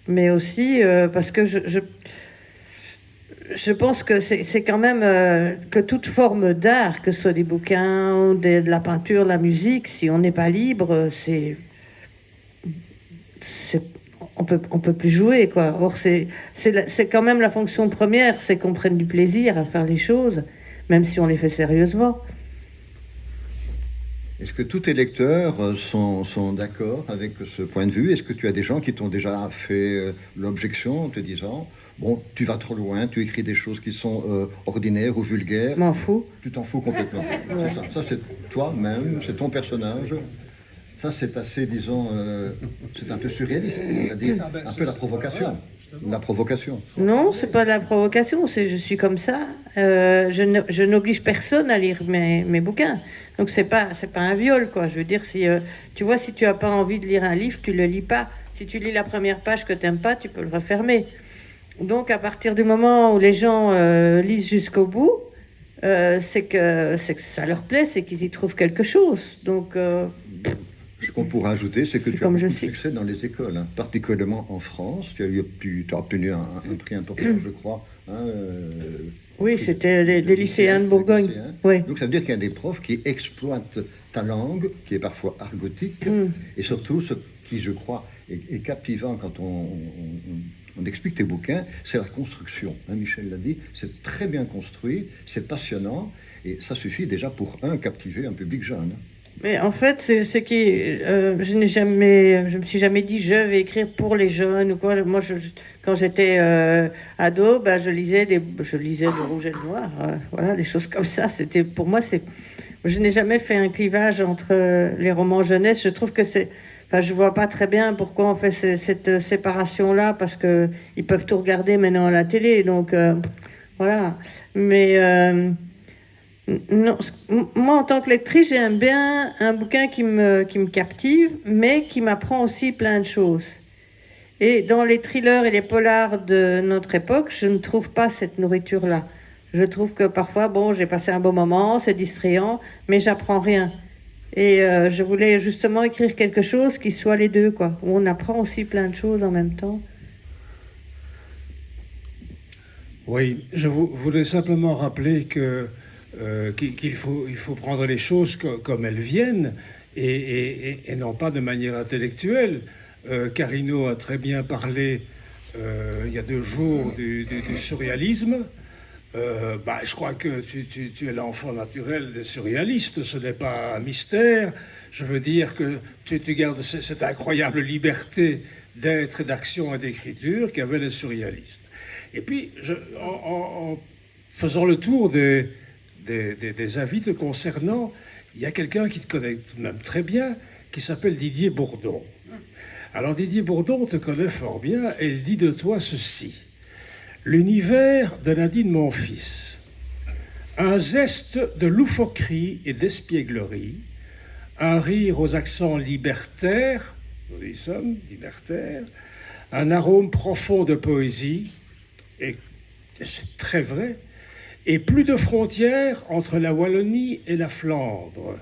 mais aussi parce que je pense que c'est quand même que toute forme d'art, que ce soit des bouquins, de la peinture, la musique, si on n'est pas libre, on peut plus jouer, quoi. Or, c'est quand même la fonction première, c'est qu'on prenne du plaisir à faire les choses, même si on les fait sérieusement. Est-ce que tous tes lecteurs sont d'accord avec ce point de vue? Est-ce que tu as des gens qui t'ont déjà fait l'objection en te disant « Bon, tu vas trop loin, tu écris des choses qui sont ordinaires ou vulgaires. » M'en fous. Tu t'en fous complètement. Ouais. C'est ça. Ça, c'est toi-même, c'est ton personnage. Ça, c'est assez, disons, c'est un peu surréaliste, c'est-à-dire un peu la provocation. La provocation. Non, c'est pas de la provocation, c'est je suis comme ça. Je n'oblige personne à lire mes bouquins. Donc c'est pas un viol, quoi. Je veux dire, si tu vois, si tu as pas envie de lire un livre, tu le lis pas. Si tu lis la première page que t'aimes pas, tu peux le refermer. Donc à partir du moment où les gens lisent jusqu'au bout, c'est que ça leur plaît, c'est qu'ils y trouvent quelque chose. Donc ce qu'on pourrait ajouter, c'est que tu as beaucoup de suis. succès dans les écoles, hein, particulièrement en France. Tu as obtenu un prix important, je crois. Hein, oui, c'était des lycéens de Bourgogne. Oui. Donc ça veut dire qu'il y a des profs qui exploitent ta langue, qui est parfois argotique, et surtout ce qui, je crois, est captivant quand on explique tes bouquins, c'est la construction. Hein, Michel l'a dit, c'est très bien construit, c'est passionnant, et ça suffit déjà pour captiver un public jeune. Mais en fait, c'est ce qui, je me suis jamais dit je vais écrire pour les jeunes ou quoi. Moi, quand j'étais ado, je lisais le Rouge et le Noir, voilà, des choses comme ça. C'était pour moi, je n'ai jamais fait un clivage entre les romans jeunesse. Je trouve que je vois pas très bien pourquoi on fait cette séparation-là, parce que ils peuvent tout regarder maintenant à la télé, donc voilà. Mais non, moi en tant que lectrice, j'aime bien un bouquin qui me captive, mais qui m'apprend aussi plein de choses. Et dans les thrillers et les polars de notre époque, je ne trouve pas cette nourriture-là. Je trouve que parfois, j'ai passé un bon moment, c'est distrayant, mais j'apprends rien. Et je voulais justement écrire quelque chose qui soit les deux, quoi, où on apprend aussi plein de choses en même temps. Oui, je voudrais simplement rappeler qu'il faut prendre les choses comme elles viennent et non pas de manière intellectuelle. Carino a très bien parlé il y a 2 jours du surréalisme. Je crois que tu es l'enfant naturel des surréalistes, ce n'est pas un mystère. Je veux dire que tu gardes cette incroyable liberté d'être, d'action et d'écriture qu'avaient les surréalistes. Et puis, en faisant le tour des avis te concernant, il y a quelqu'un qui te connaît tout de même très bien, qui s'appelle Didier Bourdon. Alors Didier Bourdon te connaît fort bien et il dit de toi ceci. L'univers de Nadine Monfils. Un zeste de loufoquerie et d'espièglerie, un rire aux accents libertaires, nous y sommes, libertaires, un arôme profond de poésie, et c'est très vrai, et plus de frontières entre la Wallonie et la Flandre,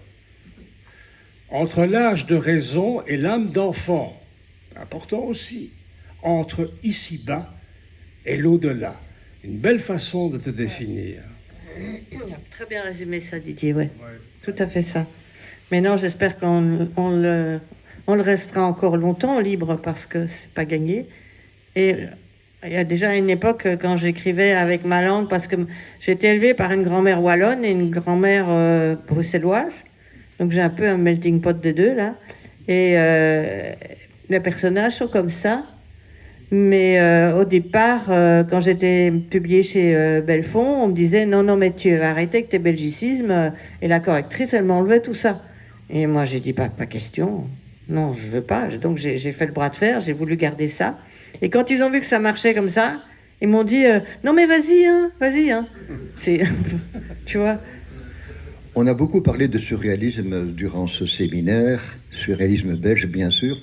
entre l'âge de raison et l'âme d'enfant, important aussi, entre ici-bas et l'au-delà. Une belle façon de te définir. Très bien résumé ça, Didier, ouais. Tout à fait ça. Mais non, j'espère qu'on le restera encore longtemps libre parce que c'est pas gagné. Et il y a déjà une époque quand j'écrivais avec ma langue, parce que j'ai été élevée par une grand-mère wallonne et une grand-mère bruxelloise. Donc j'ai un peu un melting pot des deux là. Et les personnages sont comme ça. Mais au départ, quand j'étais publiée chez Belfond, on me disait non, mais tu vas arrêter avec tes belgicismes. Et la correctrice, elle m'enlevait tout ça. Et moi, j'ai dit pas question. Non, je veux pas. Donc j'ai fait le bras de fer, j'ai voulu garder ça. Et quand ils ont vu que ça marchait comme ça, ils m'ont dit non, mais vas-y, hein. C'est, tu vois. On a beaucoup parlé de surréalisme durant ce séminaire, surréalisme belge bien sûr.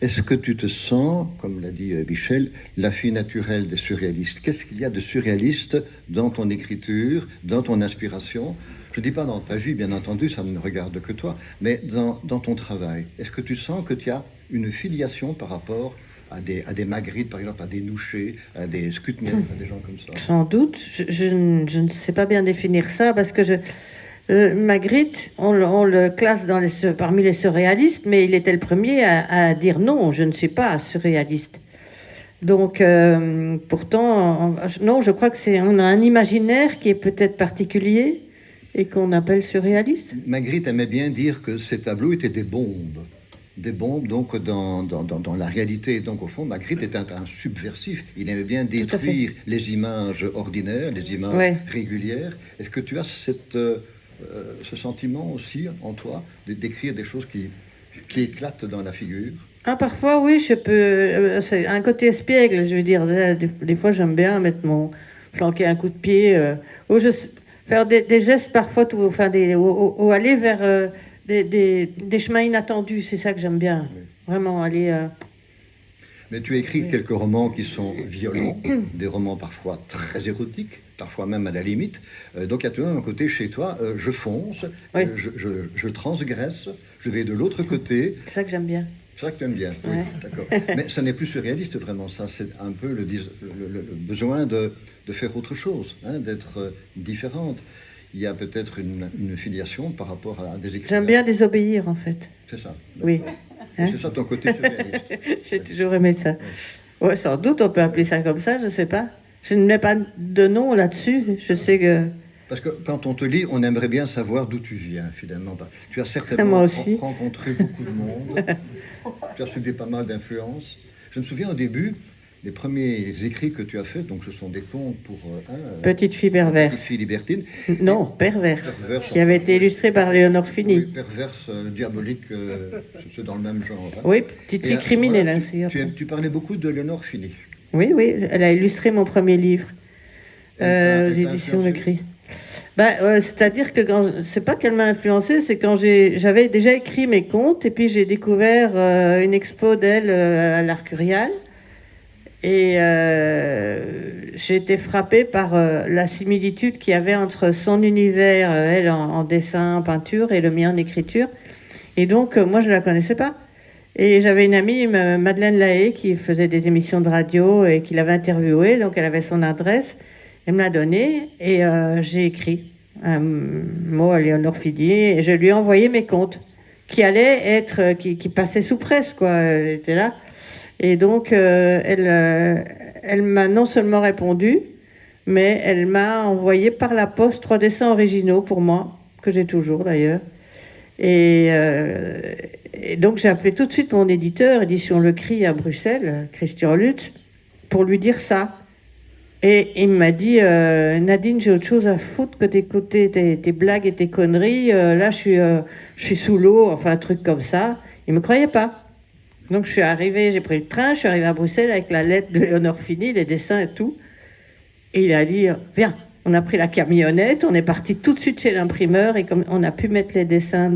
Est-ce que tu te sens, comme l'a dit Michel, la fille naturelle des surréalistes? Qu'est-ce qu'il y a de surréaliste dans ton écriture, dans ton inspiration? Je ne dis pas dans ta vie, bien entendu, ça ne regarde que toi, mais dans ton travail. Est-ce que tu sens que tu as une filiation par rapport à des Magritte, par exemple, à des Nouchet, à des Skutniak, à des gens comme ça? Sans doute. Je ne sais pas bien définir ça, parce que Magritte, on le classe parmi les surréalistes, mais il était le premier à dire non, je ne suis pas surréaliste. Donc, pourtant, non, je crois on a un imaginaire qui est peut-être particulier et qu'on appelle surréaliste. Magritte aimait bien dire que ces tableaux étaient des bombes. Des bombes, donc, dans la réalité. Donc, au fond, Magritte était un subversif. Il aimait bien détruire les images ordinaires, les images régulières. Est-ce que tu as ce sentiment aussi en toi d'écrire des choses qui éclatent dans la figure? Parfois, oui, je peux. C'est un côté espiègle, je veux dire. Des fois, j'aime bien flanquer un coup de pied, ou faire des gestes parfois, ou aller vers des chemins inattendus. C'est ça que j'aime bien. Oui. Vraiment aller. Mais tu as écrit quelques romans qui sont violents, des romans parfois très érotiques, parfois même à la limite. Donc il y a toujours un côté chez toi, je fonce, je transgresse, je vais de l'autre côté. C'est ça que j'aime bien. C'est ça que tu aimes bien, oui, d'accord. Mais ça n'est plus surréaliste vraiment, ça. C'est un peu le besoin de faire autre chose, d'être différente. Il y a peut-être une filiation par rapport à des écrivains. J'aime bien désobéir, en fait. C'est ça. Oui. C'est ça ton côté surréaliste. J'ai toujours aimé ça. Ouais, sans doute, on peut appeler ça comme ça, je ne sais pas. Je ne mets pas de nom là-dessus. Je sais que... Parce que quand on te lit, on aimerait bien savoir d'où tu viens, finalement. Tu as certainement rencontré beaucoup de monde. Tu as subi pas mal d'influences. Je me souviens au début, les premiers écrits que tu as faits, donc ce sont des contes pour... Petite fille perverse. Petite fille libertine. Non, perverse. Qui avait été illustrée par Léonore Fini. Oui, perverse, diabolique, c'est dans le même genre. Oui, petite fille criminelle. Tu parlais beaucoup de Léonore Fini. Oui, elle a illustré mon premier livre aux éditions Le Cri. C'est-à-dire que c'est pas qu'elle m'a influencé, c'est quand j'avais déjà écrit mes contes, et puis j'ai découvert une expo d'elle à l'Arcurial. Et j'ai été frappée par la similitude qu'il y avait entre son univers, elle en dessin, en peinture, et le mien en écriture. Et donc, moi, je ne la connaissais pas. Et j'avais une amie, Madeleine Lahaye, qui faisait des émissions de radio et qui l'avait interviewée. Donc, elle avait son adresse. Elle me l'a donnée et j'ai écrit un mot à Léonore Fini et je lui ai envoyé mes contes qui allaient être... qui passaient sous presse, quoi. Elle était là. Et donc, elle m'a non seulement répondu, mais elle m'a envoyé par la poste 3 dessins originaux pour moi, que j'ai toujours d'ailleurs. Et donc, j'ai appelé tout de suite mon éditeur, Édition Le Cri à Bruxelles, Christian Lutz, pour lui dire ça. Et il m'a dit, Nadine, j'ai autre chose à foutre que d'écouter tes blagues et tes conneries. Là, je suis sous l'eau, enfin, un truc comme ça. Il ne me croyait pas. Donc, je suis arrivée, j'ai pris le train, je suis arrivée à Bruxelles avec la lettre de Léonore Fini, les dessins et tout. Et il a dit, viens, on a pris la camionnette, on est parti tout de suite chez l'imprimeur et comme on a pu mettre les dessins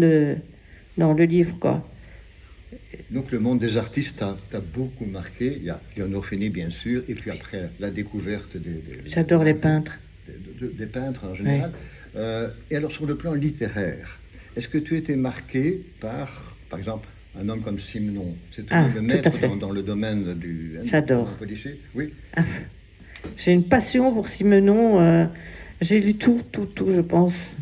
dans le livre, quoi. Donc le monde des artistes t'a beaucoup marqué. Il y a Léonore Feny, bien sûr, et puis après la découverte J'adore les peintres. Des peintres en général. Et alors sur le plan littéraire, est-ce que tu étais marqué par exemple, un homme comme Simenon? C'est le maître dans le domaine du... J'adore. Oui. J'ai une passion pour Simenon. J'ai lu tout, je pense.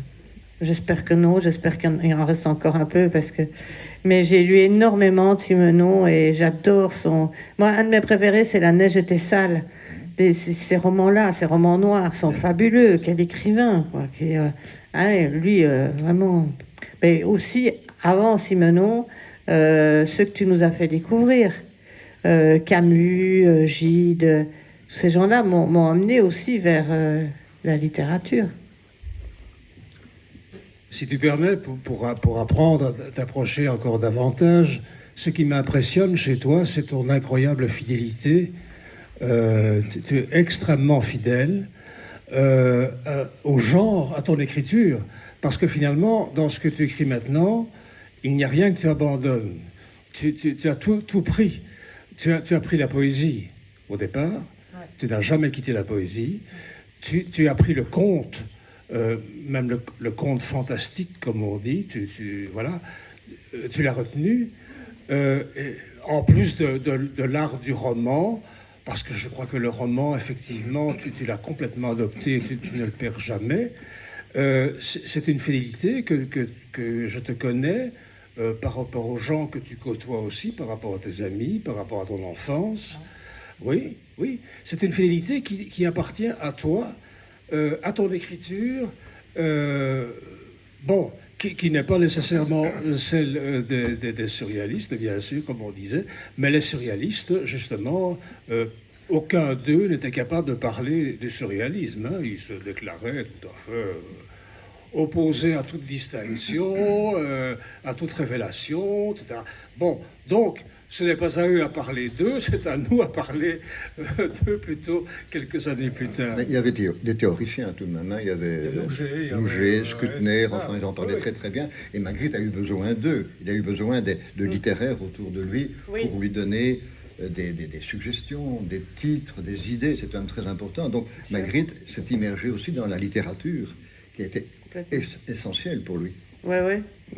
J'espère que non, j'espère qu'il en reste encore un peu mais j'ai lu énormément de Simenon et j'adore son... Moi, un de mes préférés, c'est La neige était sale. Ces romans-là, ces romans noirs sont fabuleux. Quel écrivain, quoi. Lui, vraiment... Mais aussi, avant Simenon, ceux que tu nous as fait découvrir. Camus, Gide, tous ces gens-là m'ont amené aussi vers la littérature. Si tu permets, pour apprendre à t'approcher encore davantage, ce qui m'impressionne chez toi, c'est ton incroyable fidélité. Tu es extrêmement fidèle au genre, à ton écriture. Parce que finalement, dans ce que tu écris maintenant, il n'y a rien que tu abandonnes. Tu as tout pris. Tu as pris la poésie au départ. Ouais. Tu n'as jamais quitté la poésie. Tu as pris le conte. Même le conte fantastique, comme on dit, voilà, tu l'as retenu, en plus de l'art du roman, parce que je crois que le roman, effectivement, tu l'as complètement adopté, tu ne le perds jamais. C'est une fidélité que je te connais par rapport aux gens que tu côtoies aussi, par rapport à tes amis, par rapport à ton enfance. Oui, c'est une fidélité qui appartient à toi, à ton écriture, qui n'est pas nécessairement celle des surréalistes, bien sûr, comme on disait, mais les surréalistes, justement, aucun d'eux n'était capable de parler du surréalisme. Hein. Ils se déclaraient tout à fait opposés à toute distinction, à toute révélation, etc. Bon, donc, ce n'est pas à eux à parler d'eux, c'est à nous à parler d'eux plutôt quelques années plus tard. Mais il y avait des théoriciens tout de même. Hein. Il y avait Nouget, Skutner, enfin ils en parlaient très très bien. Et Magritte a eu besoin d'eux. Il a eu besoin de littéraires autour de lui pour lui donner des suggestions, des titres, des idées. C'est quand même très important. Donc Magritte s'est immergé aussi dans la littérature, qui était essentielle pour lui. Oui.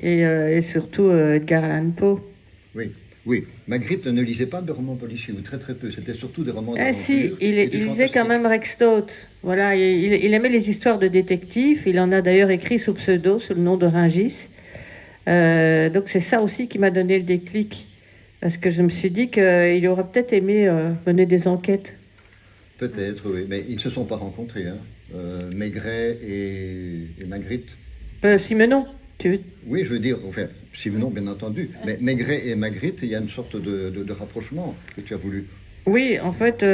Et surtout Edgar Allan Poe. Oui, Magritte ne lisait pas de romans policiers, ou très très peu. C'était surtout des romans d'aventure. Si, il lisait quand même Rex Stott. Voilà, il aimait les histoires de détectives. Il en a d'ailleurs écrit sous pseudo, sous le nom de Rungis. Donc c'est ça aussi qui m'a donné le déclic. Parce que je me suis dit qu'il aurait peut-être aimé mener des enquêtes. Peut-être, oui. Mais ils ne se sont pas rencontrés, hein. Maigret et Magritte. Simenon, Oui, je veux dire, enfin, Simenon, bien entendu. Mais Maigret et Magritte, il y a une sorte de rapprochement que tu as voulu. Oui, en fait,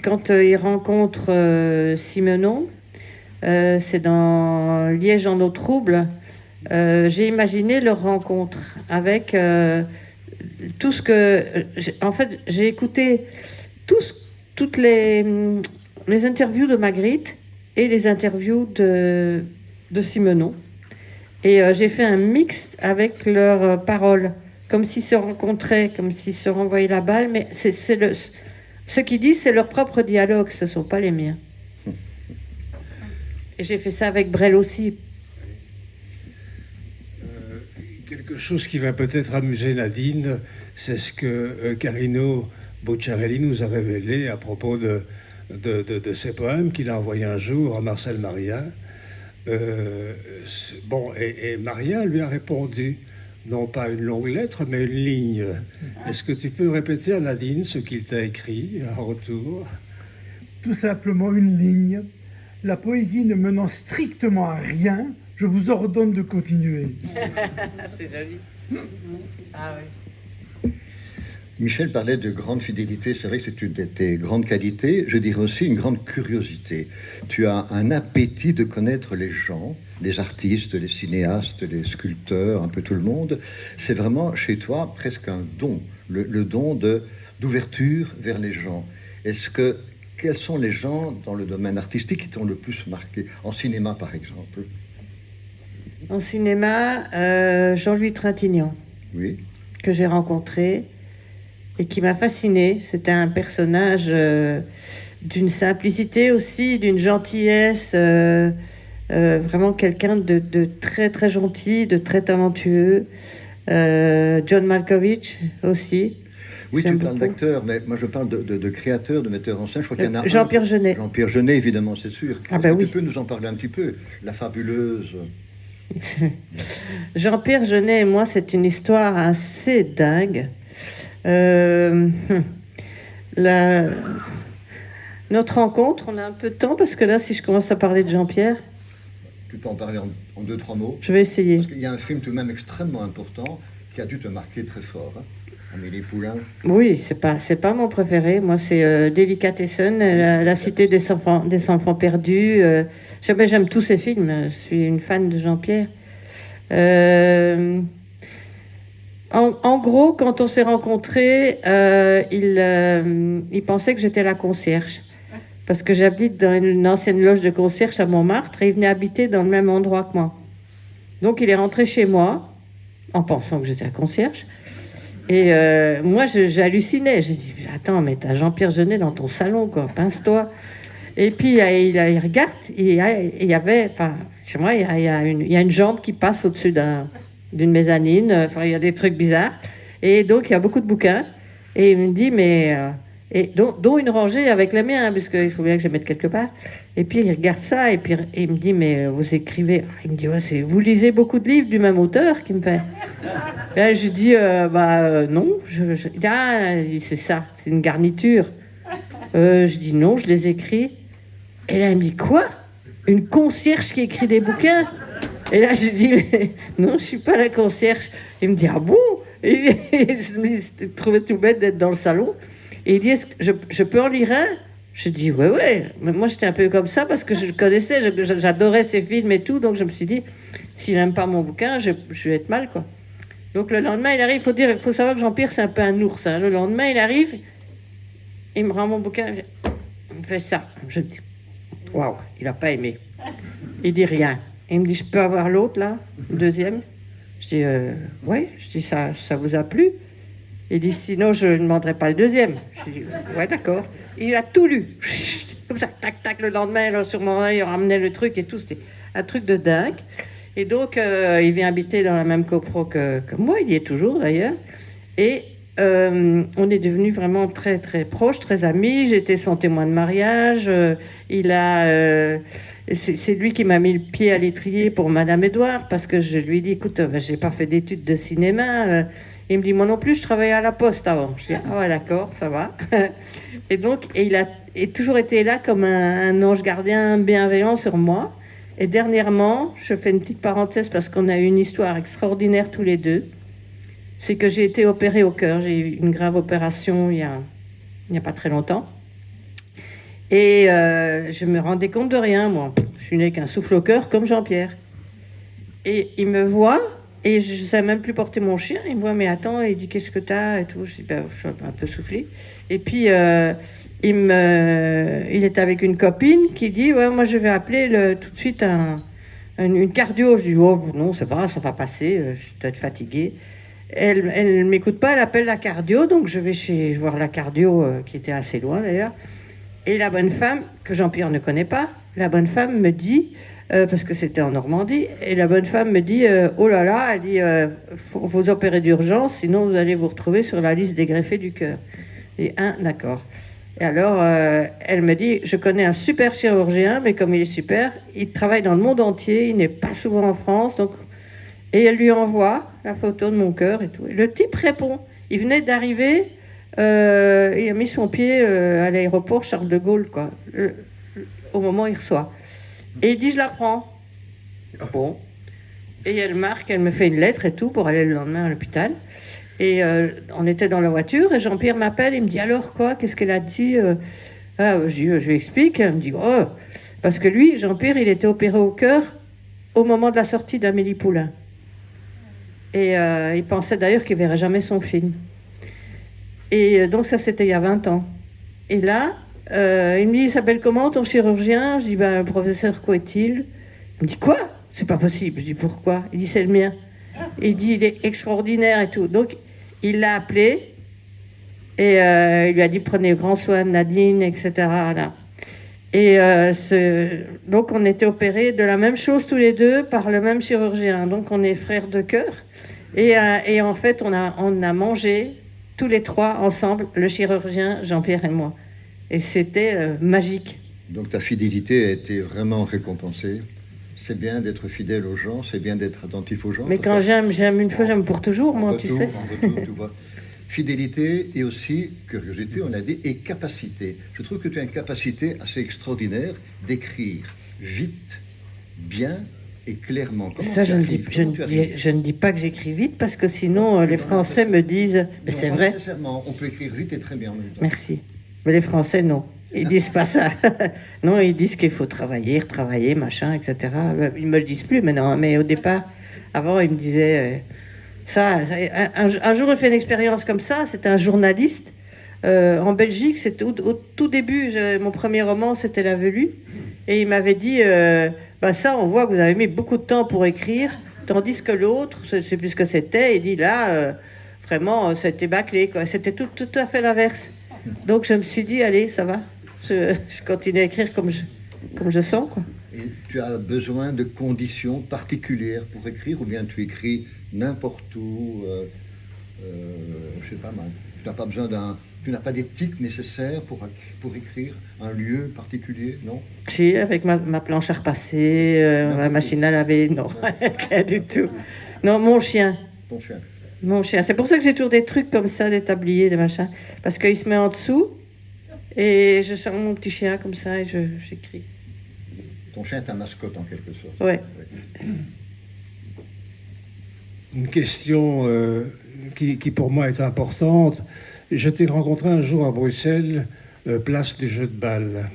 quand il rencontre Simenon, c'est dans Liège en eau trouble, j'ai imaginé leur rencontre avec tout ce que... En fait, j'ai écouté toutes les interviews de Magritte et les interviews de Simenon. Et j'ai fait un mix avec leurs paroles, comme s'ils se rencontraient, comme s'ils se renvoyaient la balle, mais ce qu'ils disent, c'est leur propre dialogue, ce ne sont pas les miens. Et j'ai fait ça avec Brel aussi. Quelque chose qui va peut-être amuser Nadine, c'est ce que Carino Bucciarelli nous a révélé à propos de ses poèmes qu'il a envoyés un jour à Marcel Marien. Et Marien lui a répondu, non pas une longue lettre, mais une ligne. Est-ce que tu peux répéter à Nadine ce qu'il t'a écrit en retour? Tout simplement une ligne. La poésie ne menant strictement à rien, je vous ordonne de continuer. C'est joli. Ah oui. Michel parlait de grande fidélité, c'est vrai que c'est une de tes grandes qualités, je dirais aussi une grande curiosité. Tu as un appétit de connaître les gens, les artistes, les cinéastes, les sculpteurs, un peu tout le monde. C'est vraiment chez toi presque un don, le don d'ouverture vers les gens. Est-ce que quels sont les gens dans le domaine artistique qui t'ont le plus marqué? En cinéma, par exemple. En cinéma, Jean-Louis Trintignant, Oui. que j'ai rencontré et qui m'a fasciné. C'était un personnage d'une simplicité aussi, d'une gentillesse, vraiment quelqu'un de très très gentil, de très talentueux. John Malkovich aussi. Oui, J'aime tu parles beaucoup. d'acteur, mais moi je parle de créateur, de metteur en scène. Je crois qu'il y en a Jean-Pierre Jeunet. Jean-Pierre Jeunet, évidemment, c'est sûr. Ah Est-ce ben que oui. tu peux nous en parler un petit peu? La fabuleuse. Jean-Pierre Jeunet et moi, c'est une histoire assez dingue. Euh, la- Notre rencontre, on a un peu de temps parce que là, si je commence à parler de Jean-Pierre, Tu peux en parler en deux, trois mots? je vais essayer. Parce qu'il y a un film tout de même extrêmement important qui a dû te marquer très fort. Hein. Amélie Poulain. Oui, c'est pas mon préféré. Moi, c'est Delicatessen, la cité des enfants perdus. J'aime tous ces films. Je suis une fan de Jean-Pierre. En gros, quand on s'est rencontrés, il pensait que j'étais la concierge. Parce que j'habite dans une ancienne loge de concierge à Montmartre et il venait habiter dans le même endroit que moi. Donc il est rentré chez moi en pensant que j'étais la concierge. Et moi, j'hallucinais. J'ai dit, attends, mais t'as Jean-Pierre Jeunet dans ton salon, quoi. Pince-toi. Et puis, il regarde. Il y avait... Enfin, chez moi, il y a une jambe qui passe au-dessus d'une mezzanine. Enfin, il y a des trucs bizarres. Et donc, il y a beaucoup de bouquins. Et il me dit, mais... et dont une rangée avec la mienne, puisqu'il faut bien que je les mette quelque part. Et puis, il regarde ça. Et puis, il me dit, mais vous écrivez... Il me dit, ouais, vous lisez beaucoup de livres du même auteur, qui me fait... Et là, je dis, non. Il dit, ah, c'est ça, c'est une garniture. Je dis, non, je les écris. Et là, il me dit, quoi? Une concierge qui écrit des bouquins? Et là, je dis, mais non, je suis pas la concierge. Il me dit, ah bon? Et il trouvait tout bête d'être dans le salon. Et il dit, est-ce que je peux en lire un? Je dis, ouais. Mais moi, j'étais un peu comme ça parce que je le connaissais, j'adorais ses films et tout. Donc, je me suis dit, s'il n'aime pas mon bouquin, je vais être mal, quoi. Donc le lendemain, il arrive, il faut savoir que Jean-Pierre, c'est un peu un ours. Hein. Le lendemain, il arrive, il me rend mon bouquin, il me fait ça. Je me dis, waouh, il n'a pas aimé. Il dit rien. Il me dit, je peux avoir l'autre, là, le deuxième? Je dis, ouais. Je dis, ça vous a plu? Il dit, sinon, je ne demanderai pas le deuxième. Je dis, ouais, d'accord. Il a tout lu. Comme ça, tac, tac, le lendemain, là, sur mon oreille, on ramenait le truc et tout. C'était un truc de dingue. Et donc, il vient habiter dans la même copro que moi, il y est toujours d'ailleurs. Et on est devenus vraiment très, très proches, très amis. J'étais son témoin de mariage. C'est lui qui m'a mis le pied à l'étrier pour Madame Édouard, parce que je lui ai dit, écoute, j'ai pas fait d'études de cinéma. Il me dit, moi non plus, je travaillais à la Poste avant. Je dis, ah ouais, d'accord, ça va. Et donc, il a toujours été là comme un ange gardien bienveillant sur moi. Et dernièrement, je fais une petite parenthèse parce qu'on a eu une histoire extraordinaire tous les deux. C'est que j'ai été opérée au cœur. J'ai eu une grave opération il y a pas très longtemps. Et je me rendais compte de rien, moi. Je suis née qu'un souffle au cœur comme Jean-Pierre. Et il me voit, et je ne sais même plus porter mon chien. Il me voit, mais attends, il dit, qu'est-ce que t'as et tout. Je dis, je suis un peu soufflée. Et puis, il est avec une copine qui dit, ouais, moi, je vais appeler tout de suite une cardio. Je dis, oh, non, c'est pas grave, ça va passer, je dois être fatiguée. Elle ne m'écoute pas, elle appelle la cardio, donc je vais voir la cardio, qui était assez loin d'ailleurs. Et la bonne femme, que Jean-Pierre ne connaît pas, la bonne femme me dit, parce que c'était en Normandie, et la bonne femme me dit, oh là là, elle dit, faut vous opérer d'urgence, sinon vous allez vous retrouver sur la liste des greffés du cœur. Et d'accord. Et alors, elle me dit, je connais un super chirurgien, mais comme il est super, il travaille dans le monde entier, il n'est pas souvent en France, donc... Et elle lui envoie la photo de mon cœur et tout. Et le type répond. Il venait d'arriver, il a mis son pied à l'aéroport Charles de Gaulle, quoi, au moment où il reçoit. Et il dit, je la prends. Bon. Et elle marque, elle me fait une lettre et tout pour aller le lendemain à l'hôpital. Et on était dans la voiture et Jean-Pierre m'appelle, il me dit, alors quoi, qu'est-ce qu'elle a dit? Je lui explique, elle me dit, oh, parce que lui, Jean-Pierre, il était opéré au cœur au moment de la sortie d'Amélie Poulain. Et il pensait d'ailleurs qu'il ne verrait jamais son film. Et donc ça, c'était il y a 20 ans. Et là, Il me dit, il s'appelle comment ton chirurgien? Je dis, ben, professeur Coetil. Il me dit, quoi? C'est pas possible. Je dis, pourquoi? Il dit, c'est le mien. Il dit, il est extraordinaire et tout. Donc, il l'a appelé et il lui a dit, prenez grand soin de Nadine, etc. Là. Et donc, on était opérés de la même chose tous les deux par le même chirurgien. Donc, on est frères de cœur. Et en fait, on a mangé tous les trois ensemble, le chirurgien, Jean-Pierre et moi. Et c'était magique. Donc ta fidélité a été vraiment récompensée. C'est bien d'être fidèle aux gens, c'est bien d'être attentif aux gens. Mais quand j'aime une fois, j'aime pour toujours, moi, tu sais. En retour, tu vois. Fidélité et aussi, curiosité, on a dit, et capacité. Je trouve que tu as une capacité assez extraordinaire d'écrire vite, bien et clairement. Comment ça, je ne dis pas que j'écris vite, parce que sinon, les Français me disent... Mais c'est vrai. Nécessairement, on peut écrire vite et très bien en même temps. Merci. Mais les Français, non. Ils disent pas ça. Non, ils disent qu'il faut travailler, retravailler, machin, etc. Ils me le disent plus maintenant. Mais au départ, avant, ils me disaient... Un jour, j'ai fait une expérience comme ça. C'était un journaliste en Belgique. C'était au tout début. Mon premier roman, c'était La Velue. Et il m'avait dit, ça, on voit que vous avez mis beaucoup de temps pour écrire, tandis que l'autre, je ne sais plus ce que c'était, il dit là, vraiment, c'était bâclé, quoi. C'était tout à fait l'inverse. Donc je me suis dit, allez, ça va. Je continue à écrire comme je sens, quoi. Et tu as besoin de conditions particulières pour écrire, ou bien tu écris n'importe où, je sais pas mal. Tu n'as pas besoin tu n'as pas d'éthique nécessaire pour écrire un lieu particulier, non? Si, avec ma planche à repasser, ma machine à laver, non, rien du tout. Non, mon chien. Ton chien. Mon chien. C'est pour ça que j'ai toujours des trucs comme ça, des tabliers, des machins. Parce qu'il se met en dessous, et je sens mon petit chien comme ça, et j'écris. Ton chien est ta mascotte, en quelque sorte. Ouais. Une question qui pour moi est importante. Je t'ai rencontré un jour à Bruxelles, place du jeu de balle.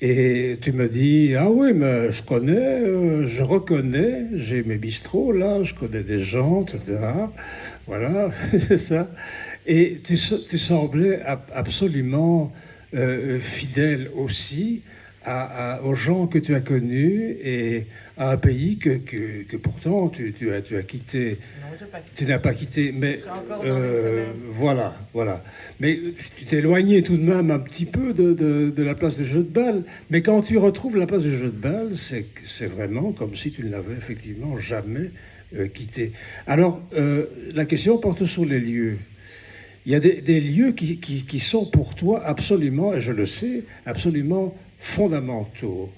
Et tu me dis, ah oui, mais je connais, je reconnais, j'ai mes bistrots là, je connais des gens, etc. Voilà, c'est ça. Et tu semblais absolument fidèle aussi aux gens que tu as connus et à un pays que pourtant tu as quitté. Tu n'as pas quitté, mais voilà. Mais tu t'es éloigné tout de même un petit peu de la place du jeu de balle. Mais quand tu retrouves la place du jeu de balle, c'est vraiment comme si tu ne l'avais effectivement jamais quitté. Alors, la question porte sur les lieux. Il y a des lieux qui sont pour toi absolument, et je le sais, absolument fondamentaux.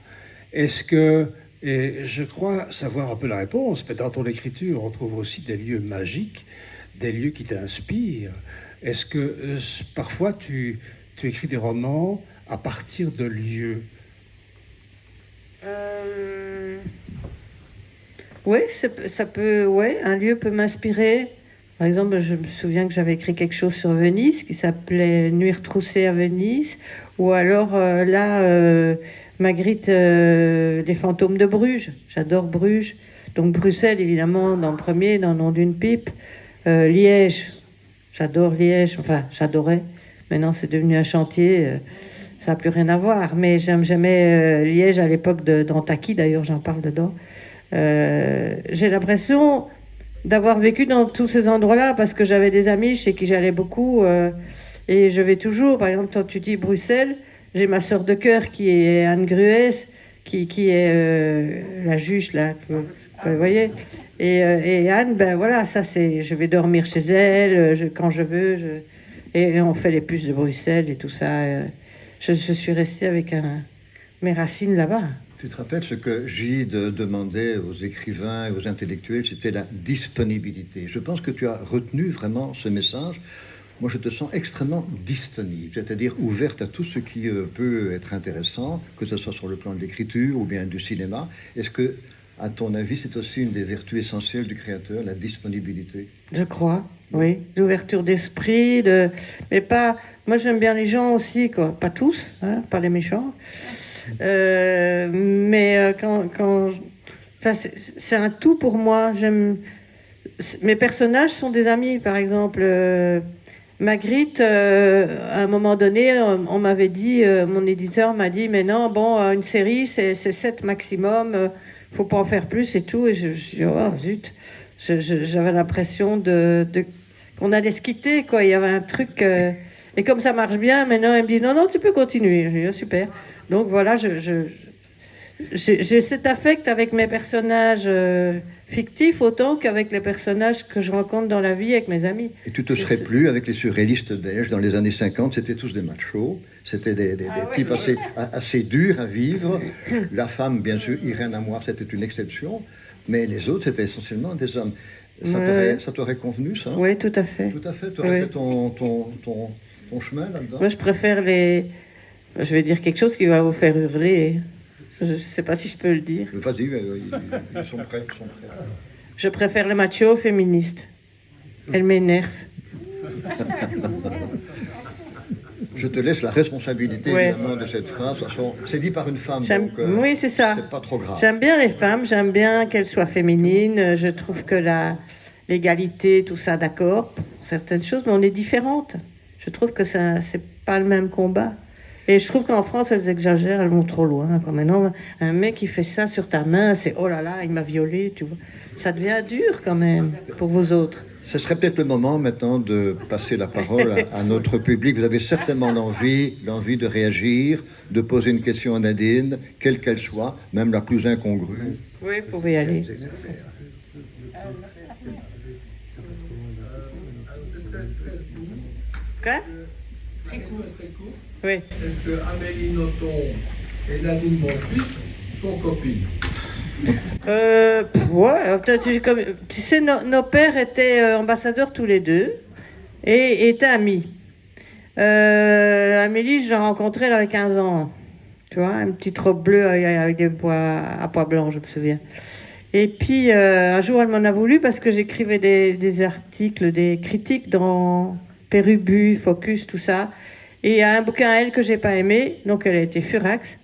Est-ce que... Et je crois savoir un peu la réponse, mais dans ton écriture, on trouve aussi des lieux magiques, des lieux qui t'inspirent. Est-ce que parfois tu écris des romans à partir de lieux? Oui, ça peut. Ouais, un lieu peut m'inspirer. Par exemple, je me souviens que j'avais écrit quelque chose sur Venise qui s'appelait Nuit retroussée à Venise, ou alors Magritte, les fantômes de Bruges. J'adore Bruges. Donc Bruxelles, évidemment, dans le premier, dans le nom d'une pipe. Liège, j'adore Liège. Enfin, j'adorais. Maintenant, c'est devenu un chantier. Ça n'a plus rien à voir. Mais j'aimais Liège à l'époque d'Antaki, d'ailleurs, j'en parle dedans. J'ai l'impression d'avoir vécu dans tous ces endroits-là parce que j'avais des amis chez qui j'allais beaucoup. Et je vais toujours. Par exemple, quand tu dis Bruxelles, j'ai ma sœur de cœur qui est Anne Gruès, qui est la juge, là, vous voyez. Et Anne, ben voilà, ça c'est... Je vais dormir chez elle quand je veux. Et on fait les puces de Bruxelles et tout ça. Je suis restée avec mes racines là-bas. Tu te rappelles ce que Gide demandait aux écrivains et aux intellectuels, c'était la disponibilité. Je pense que tu as retenu vraiment ce message. Moi, je te sens extrêmement disponible, c'est-à-dire ouverte à tout ce qui peut être intéressant, que ce soit sur le plan de l'écriture ou bien du cinéma. Est-ce que, à ton avis, c'est aussi une des vertus essentielles du créateur, la disponibilité? Je crois, oui. L'ouverture d'esprit, mais pas... Moi, j'aime bien les gens aussi, quoi. Pas tous, hein, pas les méchants. Mais enfin, c'est un tout pour moi. Mes personnages sont des amis, par exemple... Magritte, à un moment donné, on m'avait dit, mon éditeur m'a dit, mais non, bon, une série, c'est 7 maximum, faut pas en faire plus et tout. Et je dis, oh zut, j'avais l'impression qu'on allait se quitter, quoi. Il y avait un truc. Et comme ça marche bien, maintenant, il me dit, non, non, tu peux continuer. Je dis, oh, super. Donc voilà, j'ai cet affect avec mes personnages fictifs autant qu'avec les personnages que je rencontre dans la vie avec mes amis. Et tu te serais plu avec les surréalistes belges dans les années 50, c'était tous des machos, c'était des types assez durs à vivre. La femme, bien sûr, Irène Amoir, c'était une exception, mais les autres, c'était essentiellement des hommes. Ça t'aurait convenu, ça? Oui, tout à fait. Tout à fait, tu aurais fait ton chemin là-dedans? Moi, je préfère les... Je vais dire quelque chose qui va vous faire hurler. Je ne sais pas si je peux le dire. Vas-y, ils sont prêts. Je préfère les machos aux féministes. Elles m'énervent. Je te laisse la responsabilité, évidemment, de cette phrase. C'est dit par une femme, donc oui, c'est ça. C'est pas trop grave. J'aime bien les femmes, j'aime bien qu'elles soient féminines. Je trouve que l'égalité, tout ça, d'accord, pour certaines choses, mais on est différentes. Je trouve que c'est pas le même combat. Et je trouve qu'en France, elles exagèrent, elles vont trop loin. Quand maintenant, un mec qui fait ça sur ta main, c'est oh là là, il m'a violée, tu vois. Ça devient dur quand même pour vous autres. Ce serait peut-être le moment maintenant de passer la parole à notre public. Vous avez certainement l'envie de réagir, de poser une question à Nadine, quelle qu'elle soit, même la plus incongrue. Oui, vous pouvez y aller. Quoi? Très court. Oui. Est-ce que Amélie Nothomb et Nadine Bonfils sont copines? Tu sais, nos pères étaient ambassadeurs tous les deux et étaient amis. Amélie, je l'ai rencontrée, elle avait 15 ans. Tu vois, une petite robe bleue avec des pois blancs, je me souviens. Et puis, un jour, elle m'en a voulu parce que j'écrivais des articles, des critiques dans Pérubu, Focus, tout ça. Et il y a un bouquin à elle que j'ai pas aimé, donc elle a été furax.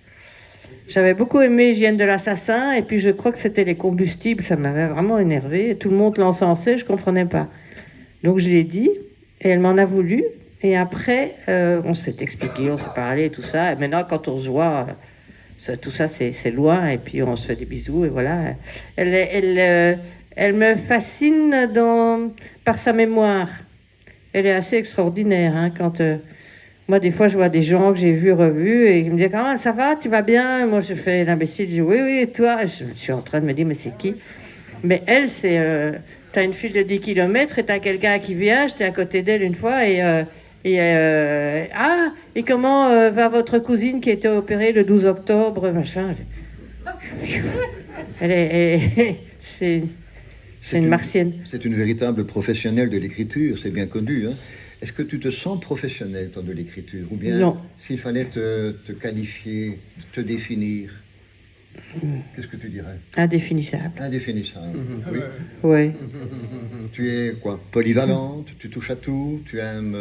J'avais beaucoup aimé Hygiène de l'assassin, et puis je crois que c'était les combustibles, ça m'avait vraiment énervé. Tout le monde l'encensait, je comprenais pas. Donc je l'ai dit, et elle m'en a voulu. Et après, on s'est expliqué, on s'est parlé, tout ça. Et maintenant, quand on se voit, tout ça, c'est loin, et puis on se fait des bisous, et voilà. Elle me fascine par sa mémoire. Elle est assez extraordinaire, hein, quand... Moi, des fois, je vois des gens que j'ai vus, revus, et ils me disent « Comment ça va? Tu vas bien ?» Moi, je fais l'imbécile, je dis « Oui, oui, et toi ?» Je suis en train de me dire « Mais c'est qui ?» Mais elle, c'est... t'as une file de 10 km et t'as quelqu'un qui vient, j'étais à côté d'elle une fois, et comment va votre cousine qui était opérée le 12 octobre, machin. C'est une martienne. C'est une véritable professionnelle de l'écriture, c'est bien connu, hein. Est-ce que tu te sens professionnel, toi, de l'écriture? Ou bien, non. S'il fallait te qualifier, te définir, qu'est-ce que tu dirais? Indéfinissable. Indéfinissable, oui. Oui. Tu es quoi? Polyvalente, tu touches à tout, tu aimes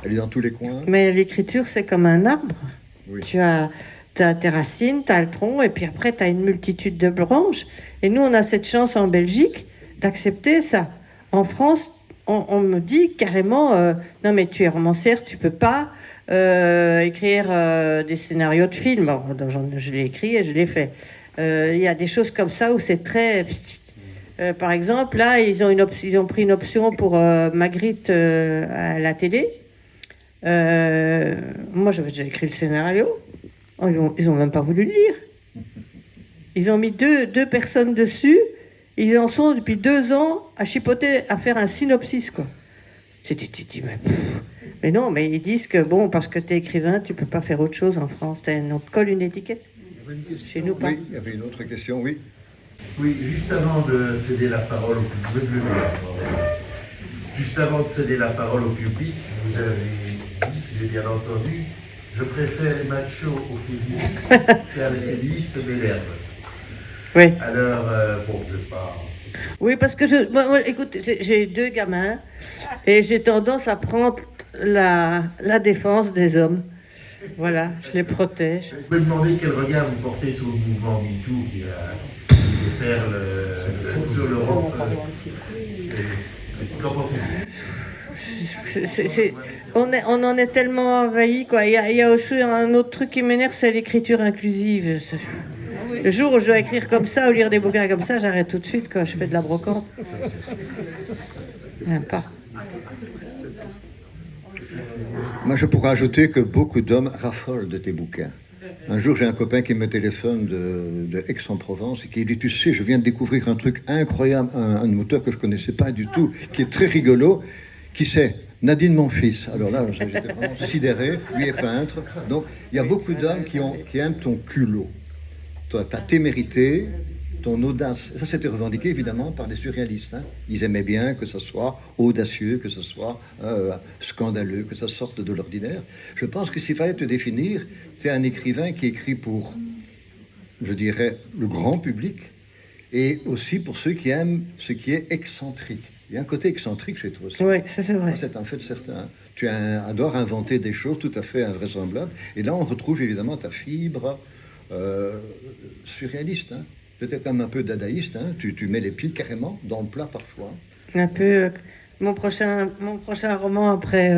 aller dans tous les coins? Mais l'écriture, c'est comme un arbre. Oui. Tu as tes racines, tu as le tronc, et puis après, tu as une multitude de branches. Et nous, on a cette chance en Belgique d'accepter ça. En France, on me dit carrément non mais tu es romancière, tu peux pas écrire des scénarios de films. Bon, je l'ai écrit et je l'ai fait. Il y a des choses comme ça où c'est très... par exemple, là, ils ont pris une option pour Magritte à la télé. Moi, j'avais déjà écrit le scénario. Ils ont même pas voulu le lire. Ils ont mis deux personnes dessus. Ils en sont depuis 2 ans à chipoter, à faire un synopsis, quoi. Mais non, mais ils disent que, bon, parce que tu es écrivain, tu peux pas faire autre chose en France. On te colle une étiquette. Chez nous, pas. Oui, il y avait une autre question, oui. Oui, juste avant de céder la parole au public, vous avez dit, si j'ai bien entendu, je préfère les machos aux féministes, car les féministes m'énervent. Oui. Alors, bon, je ne vais pas... Oui, parce que moi, écoute, j'ai 2 gamins et j'ai tendance à prendre la défense des hommes. Voilà, je les protège. Vous pouvez me demander quel regard vous portez sur le mouvement MeToo qui va faire sur l'Europe. Qu'en pensez-vous? On en est tellement envahi, quoi. Il y a aussi un autre truc qui m'énerve, c'est l'écriture inclusive. Le jour où je dois écrire comme ça ou lire des bouquins comme ça, j'arrête tout de suite quand je fais de la brocante. Même pas. Moi, je pourrais ajouter que beaucoup d'hommes raffolent de tes bouquins. Un jour, j'ai un copain qui me téléphone de Aix-en-Provence et qui dit, tu sais, je viens de découvrir un truc incroyable, un auteur que je connaissais pas du tout, qui est très rigolo. Qui c'est? Nadine, mon fils. Alors là, j'étais vraiment sidéré. Lui est peintre. Donc, il y a beaucoup d'hommes qui aiment ton culot, ta témérité, ton audace. Ça, c'était revendiqué évidemment par les surréalistes. Hein. Ils aimaient bien que ça soit audacieux, que ce soit scandaleux, que ça sorte de l'ordinaire. Je pense que s'il fallait te définir, tu es un écrivain qui écrit pour, je dirais, le grand public et aussi pour ceux qui aiment ce qui est excentrique. Il y a un côté excentrique chez toi aussi. Oui, ça c'est vrai. C'est un fait certain. Tu adores inventer des choses tout à fait invraisemblables. Et là, on retrouve évidemment ta fibre surréaliste. Hein. Peut-être même un peu dadaïste. Hein. Tu mets les pieds carrément dans le plat parfois. Un peu. Mon prochain roman après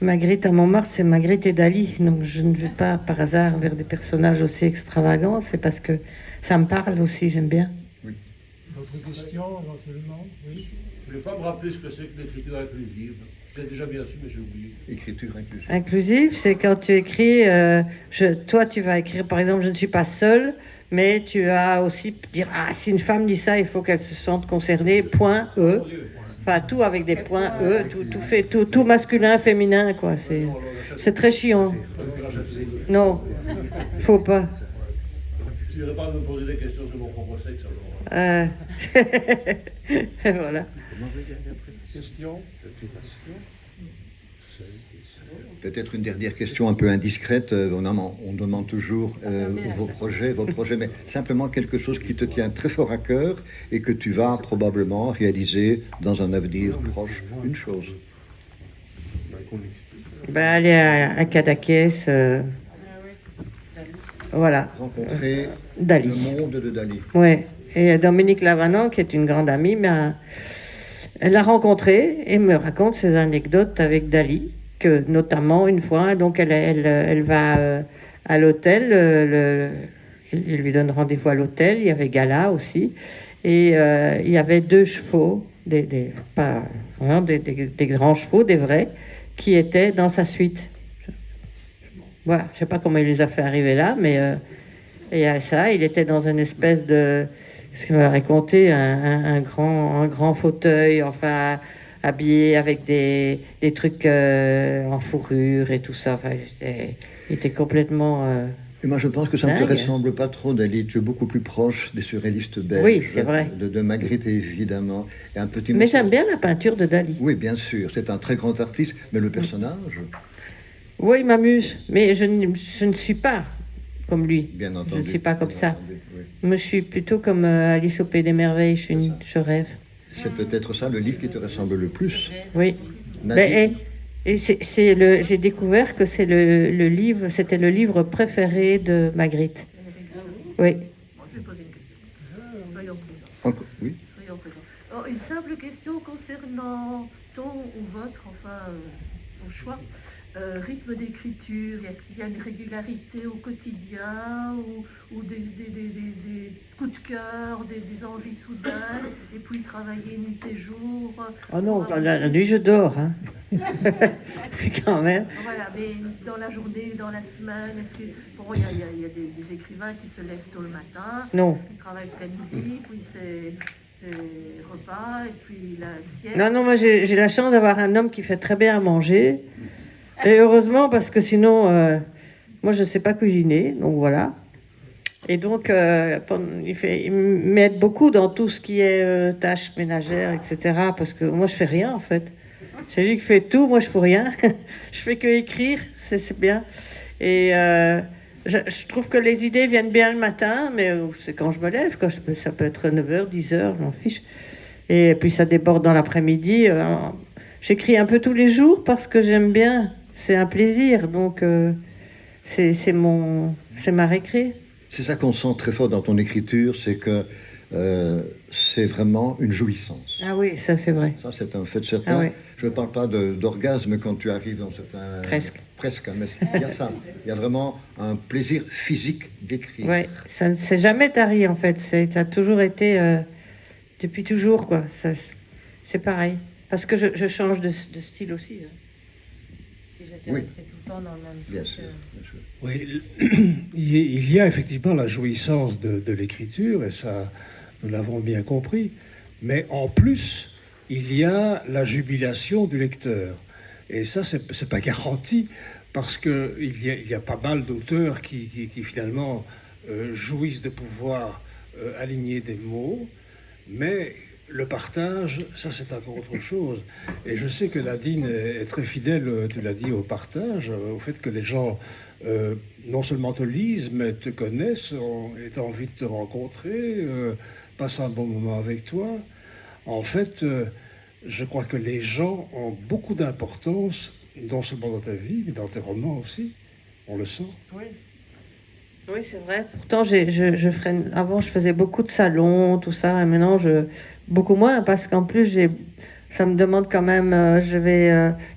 Magritte à Montmartre, c'est Magritte et Dali. Donc je ne vais pas par hasard vers des personnages aussi extravagants. C'est parce que ça me parle aussi, j'aime bien. Oui. D'autres questions éventuellement? Oui. Je ne vais pas me rappeler ce que c'est que l'écriture inclusive. J'ai déjà bien su, mais j'ai oublié. Écriture inclusive. Inclusive, c'est quand tu écris, toi tu vas écrire par exemple, je ne suis pas seule, mais tu vas aussi dire, ah, si une femme dit ça, il faut qu'elle se sente concernée, point E. Enfin, tout avec des points E, tout masculin, féminin, quoi. C'est très chiant. Non, faut pas. Tu n'irais pas me poser des questions sur mon propre sexe, alors. Voilà. Question? Peut-être une dernière question un peu indiscrète. On demande toujours vos projets, mais simplement quelque chose qui te tient très fort à cœur et que tu vas probablement réaliser dans un avenir proche. Une chose. Aller à Cadaqués, voilà. Rencontrer Dali. le monde de Dali. Ouais. Et Dominique Lavanant, qui est une grande amie, elle l'a rencontré et me raconte ses anecdotes avec Dali, que notamment une fois, donc elle va à l'hôtel, il lui donne rendez-vous à l'hôtel, il y avait Gala aussi, et il y avait 2 chevaux, des grands chevaux, des vrais, qui étaient dans sa suite. Voilà, je sais pas comment il les a fait arriver là, mais et à ça, il était dans une espèce de, ce qu'il m'a raconté, un grand fauteuil, enfin habillé avec des trucs en fourrure et tout ça. Enfin, il était complètement. Et moi, je pense que ça ne te dingue. ressemble pas trop, Dali. Tu es beaucoup plus proche des surréalistes belges. Oui, c'est vrai. De Magritte, évidemment. Et un petit Mais j'aime bien la peinture de Dali. Oui, bien sûr. C'est un très grand artiste. Mais le personnage, Oui, il m'amuse, mais je ne suis pas comme lui. bien entendu. Je ne suis pas comme bien ça. entendu, oui. Moi, je suis plutôt comme Alice au Pays des Merveilles. Je rêve. C'est peut-être ça le livre qui te ressemble le plus. Oui. Nadine, J'ai découvert que c'était le livre préféré de Magritte. Oui. Je vais poser une question. Soyons présents. encore- oui. Soyons présents. Oh, une simple question concernant ton ou votre, ton choix. Rythme d'écriture, est-ce qu'il y a une régularité au quotidien ou des coups de cœur, des envies soudaines, et puis travailler nuit et jour? Oh non, la nuit, je dors. Hein. C'est quand même. Voilà, mais dans la journée, dans la semaine, est-ce que... Bon, il y a des écrivains qui se lèvent tôt le matin, Non. qui travaillent jusqu'à midi, puis c'est repas, et puis la sieste. Non, moi, j'ai la chance d'avoir un homme qui fait très bien à manger. Et heureusement, parce que sinon, moi, je ne sais pas cuisiner, donc voilà. Et donc, il m'aide beaucoup dans tout ce qui est tâches ménagères, etc. Parce que moi, je fais rien, en fait. C'est lui qui fait tout, moi, je fais rien. Je fais que écrire, c'est bien. Et je trouve que les idées viennent bien le matin, mais c'est quand je me lève, ça peut être 9h, 10h, je m'en fiche. Et puis, ça déborde dans l'après-midi. J'écris un peu tous les jours parce que j'aime bien. C'est un plaisir, donc c'est ma récré. C'est ça qu'on sent très fort dans ton écriture, c'est que c'est vraiment une jouissance. Ah oui, ça c'est vrai. Ça, c'est un fait certain. Ah oui. Je ne parle pas d'orgasme quand tu arrives dans certains... Presque. Presque, hein, mais il y a ça. Il y a vraiment un plaisir physique d'écrire. Ouais, ça ne s'est jamais tari en fait. Ça a toujours été depuis toujours quoi. C'est pareil. Parce que je change de style aussi. Hein. Si j'étais Oui. restée tout le temps dans le même Bien truc, sûr, bien sûr. Oui, il y a effectivement la jouissance de l'écriture, et ça, nous l'avons bien compris. Mais en plus, il y a la jubilation du lecteur. Et ça, c'est pas garanti, parce qu'il y a pas mal d'auteurs qui finalement jouissent de pouvoir aligner des mots, mais le partage, ça c'est encore autre chose. Et je sais que Nadine est très fidèle, tu l'as dit, au partage, au fait que les gens non seulement te lisent, mais te connaissent, aient envie de te rencontrer, passent un bon moment avec toi. En fait, je crois que les gens ont beaucoup d'importance, non seulement dans ta vie, mais dans tes romans aussi. On le sent. Oui, oui c'est vrai. Pourtant, avant, je faisais beaucoup de salons, tout ça. Et maintenant, beaucoup moins, parce qu'en plus, ça me demande quand même...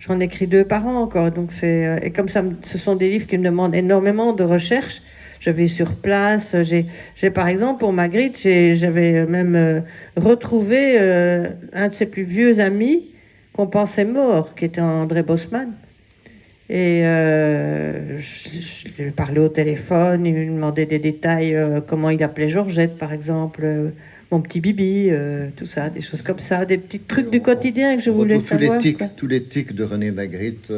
j'en écris 2 par an encore. Donc et comme ça, ce sont des livres qui me demandent énormément de recherche. Je vais sur place. J'ai par exemple, pour Magritte, j'avais même retrouvé un de ses plus vieux amis qu'on pensait mort, qui était André Bosman. Et je lui parlais au téléphone, il me demandait des détails, comment il appelait Georgette, par exemple, mon petit Bibi, tout ça, des choses comme ça, des petits trucs du quotidien que je voulais savoir. Tous les tics de René Magritte,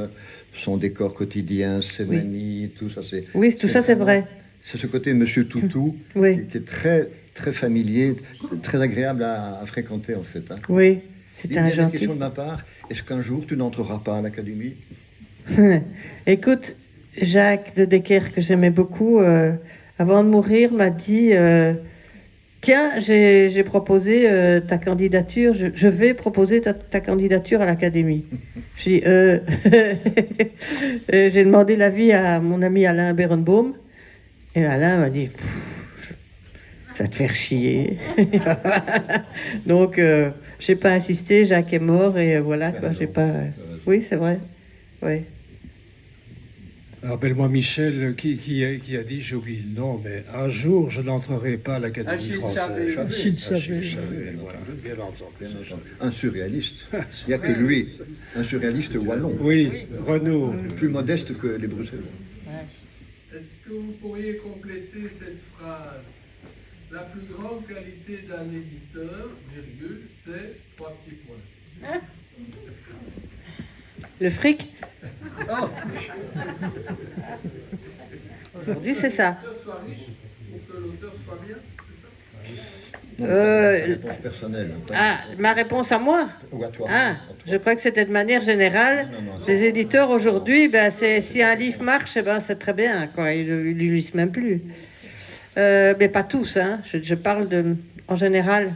son décor quotidien, ses manies, tout ça. Oui, tout ça, c'est vrai. C'est ce côté Monsieur Toutou Oui. qui est très, très familier, très agréable à fréquenter, en fait. Hein. Oui, c'était un Une gentil. question de ma part. Est-ce qu'un jour, tu n'entreras pas à l'Académie? Écoute, Jacques de Decker, que j'aimais beaucoup, avant de mourir, m'a dit tiens, j'ai proposé ta candidature, je vais proposer ta candidature à l'Académie. J'ai dit j'ai demandé l'avis à mon ami Alain Berenbaum, et Alain m'a dit ça va te faire chier. Donc, j'ai pas insisté, Jacques est mort, et voilà, quoi, j'ai pas. Oui, c'est vrai. Oui. Rappelle-moi Michel qui a dit, j'ai oublié le nom, mais un jour je n'entrerai pas à l'Académie Achille française. Achille Achille Chavet. Chavet, voilà, bien entendu. Un surréaliste. Il n'y a que lui, un surréaliste wallon. Oui, Renaud. Plus modeste que les Bruxellois. Est-ce que vous pourriez compléter cette phrase? La plus grande qualité d'un éditeur, virgule, c'est 3 petits points. Le fric. Aujourd'hui, c'est ça. Que l'auteur soit riche ou que l'auteur soit bien, c'est ça? Non, réponse personnelle. Ma réponse à moi. Ou à toi. Ah, À toi. je crois que c'était de manière générale. Non, Les éditeurs aujourd'hui, si un livre marche, c'est très bien, quoi. Ils ne lisent même plus. Mais pas tous, hein. Je parle en général,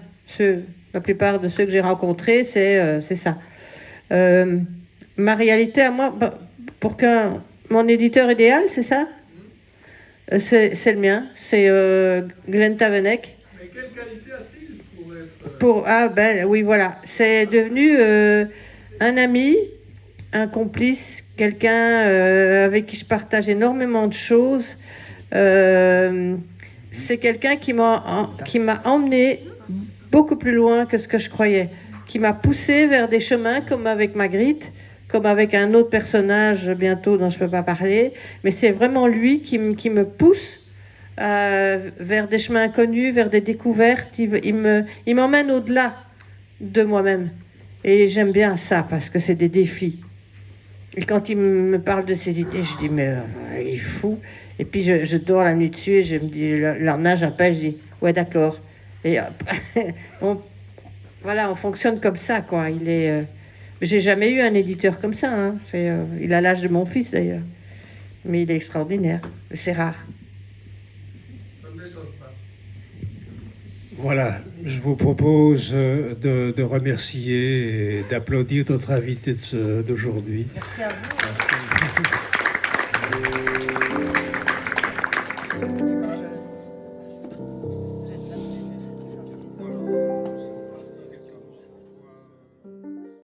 la plupart de ceux que j'ai rencontrés, c'est ça. Ma réalité à moi, pour mon éditeur idéal, c'est ça? C'est le mien, c'est Glenn Tavenek. Mais quelle qualité a-t-il pour être... Oui, voilà. C'est devenu un ami, un complice, quelqu'un avec qui je partage énormément de choses. C'est quelqu'un qui m'a emmené beaucoup plus loin que ce que je croyais, qui m'a poussé vers des chemins comme avec Magritte, comme avec un autre personnage bientôt dont je ne peux pas parler, mais c'est vraiment lui qui me pousse vers des chemins inconnus, vers des découvertes. Il m'emmène au-delà de moi-même. Et j'aime bien ça, parce que c'est des défis. Et quand il me parle de ses idées, je dis, mais il est fou. Et puis je dors la nuit dessus, et je me dis, le lendemain, j'appelle, je dis, ouais, d'accord. Et on fonctionne comme ça, quoi. J'ai jamais eu un éditeur comme ça. Hein. Il a l'âge de mon fils, d'ailleurs. Mais il est extraordinaire. C'est rare. Ça ne m'étonne pas. Voilà, je vous propose de remercier et d'applaudir notre invité d'aujourd'hui. Merci à vous.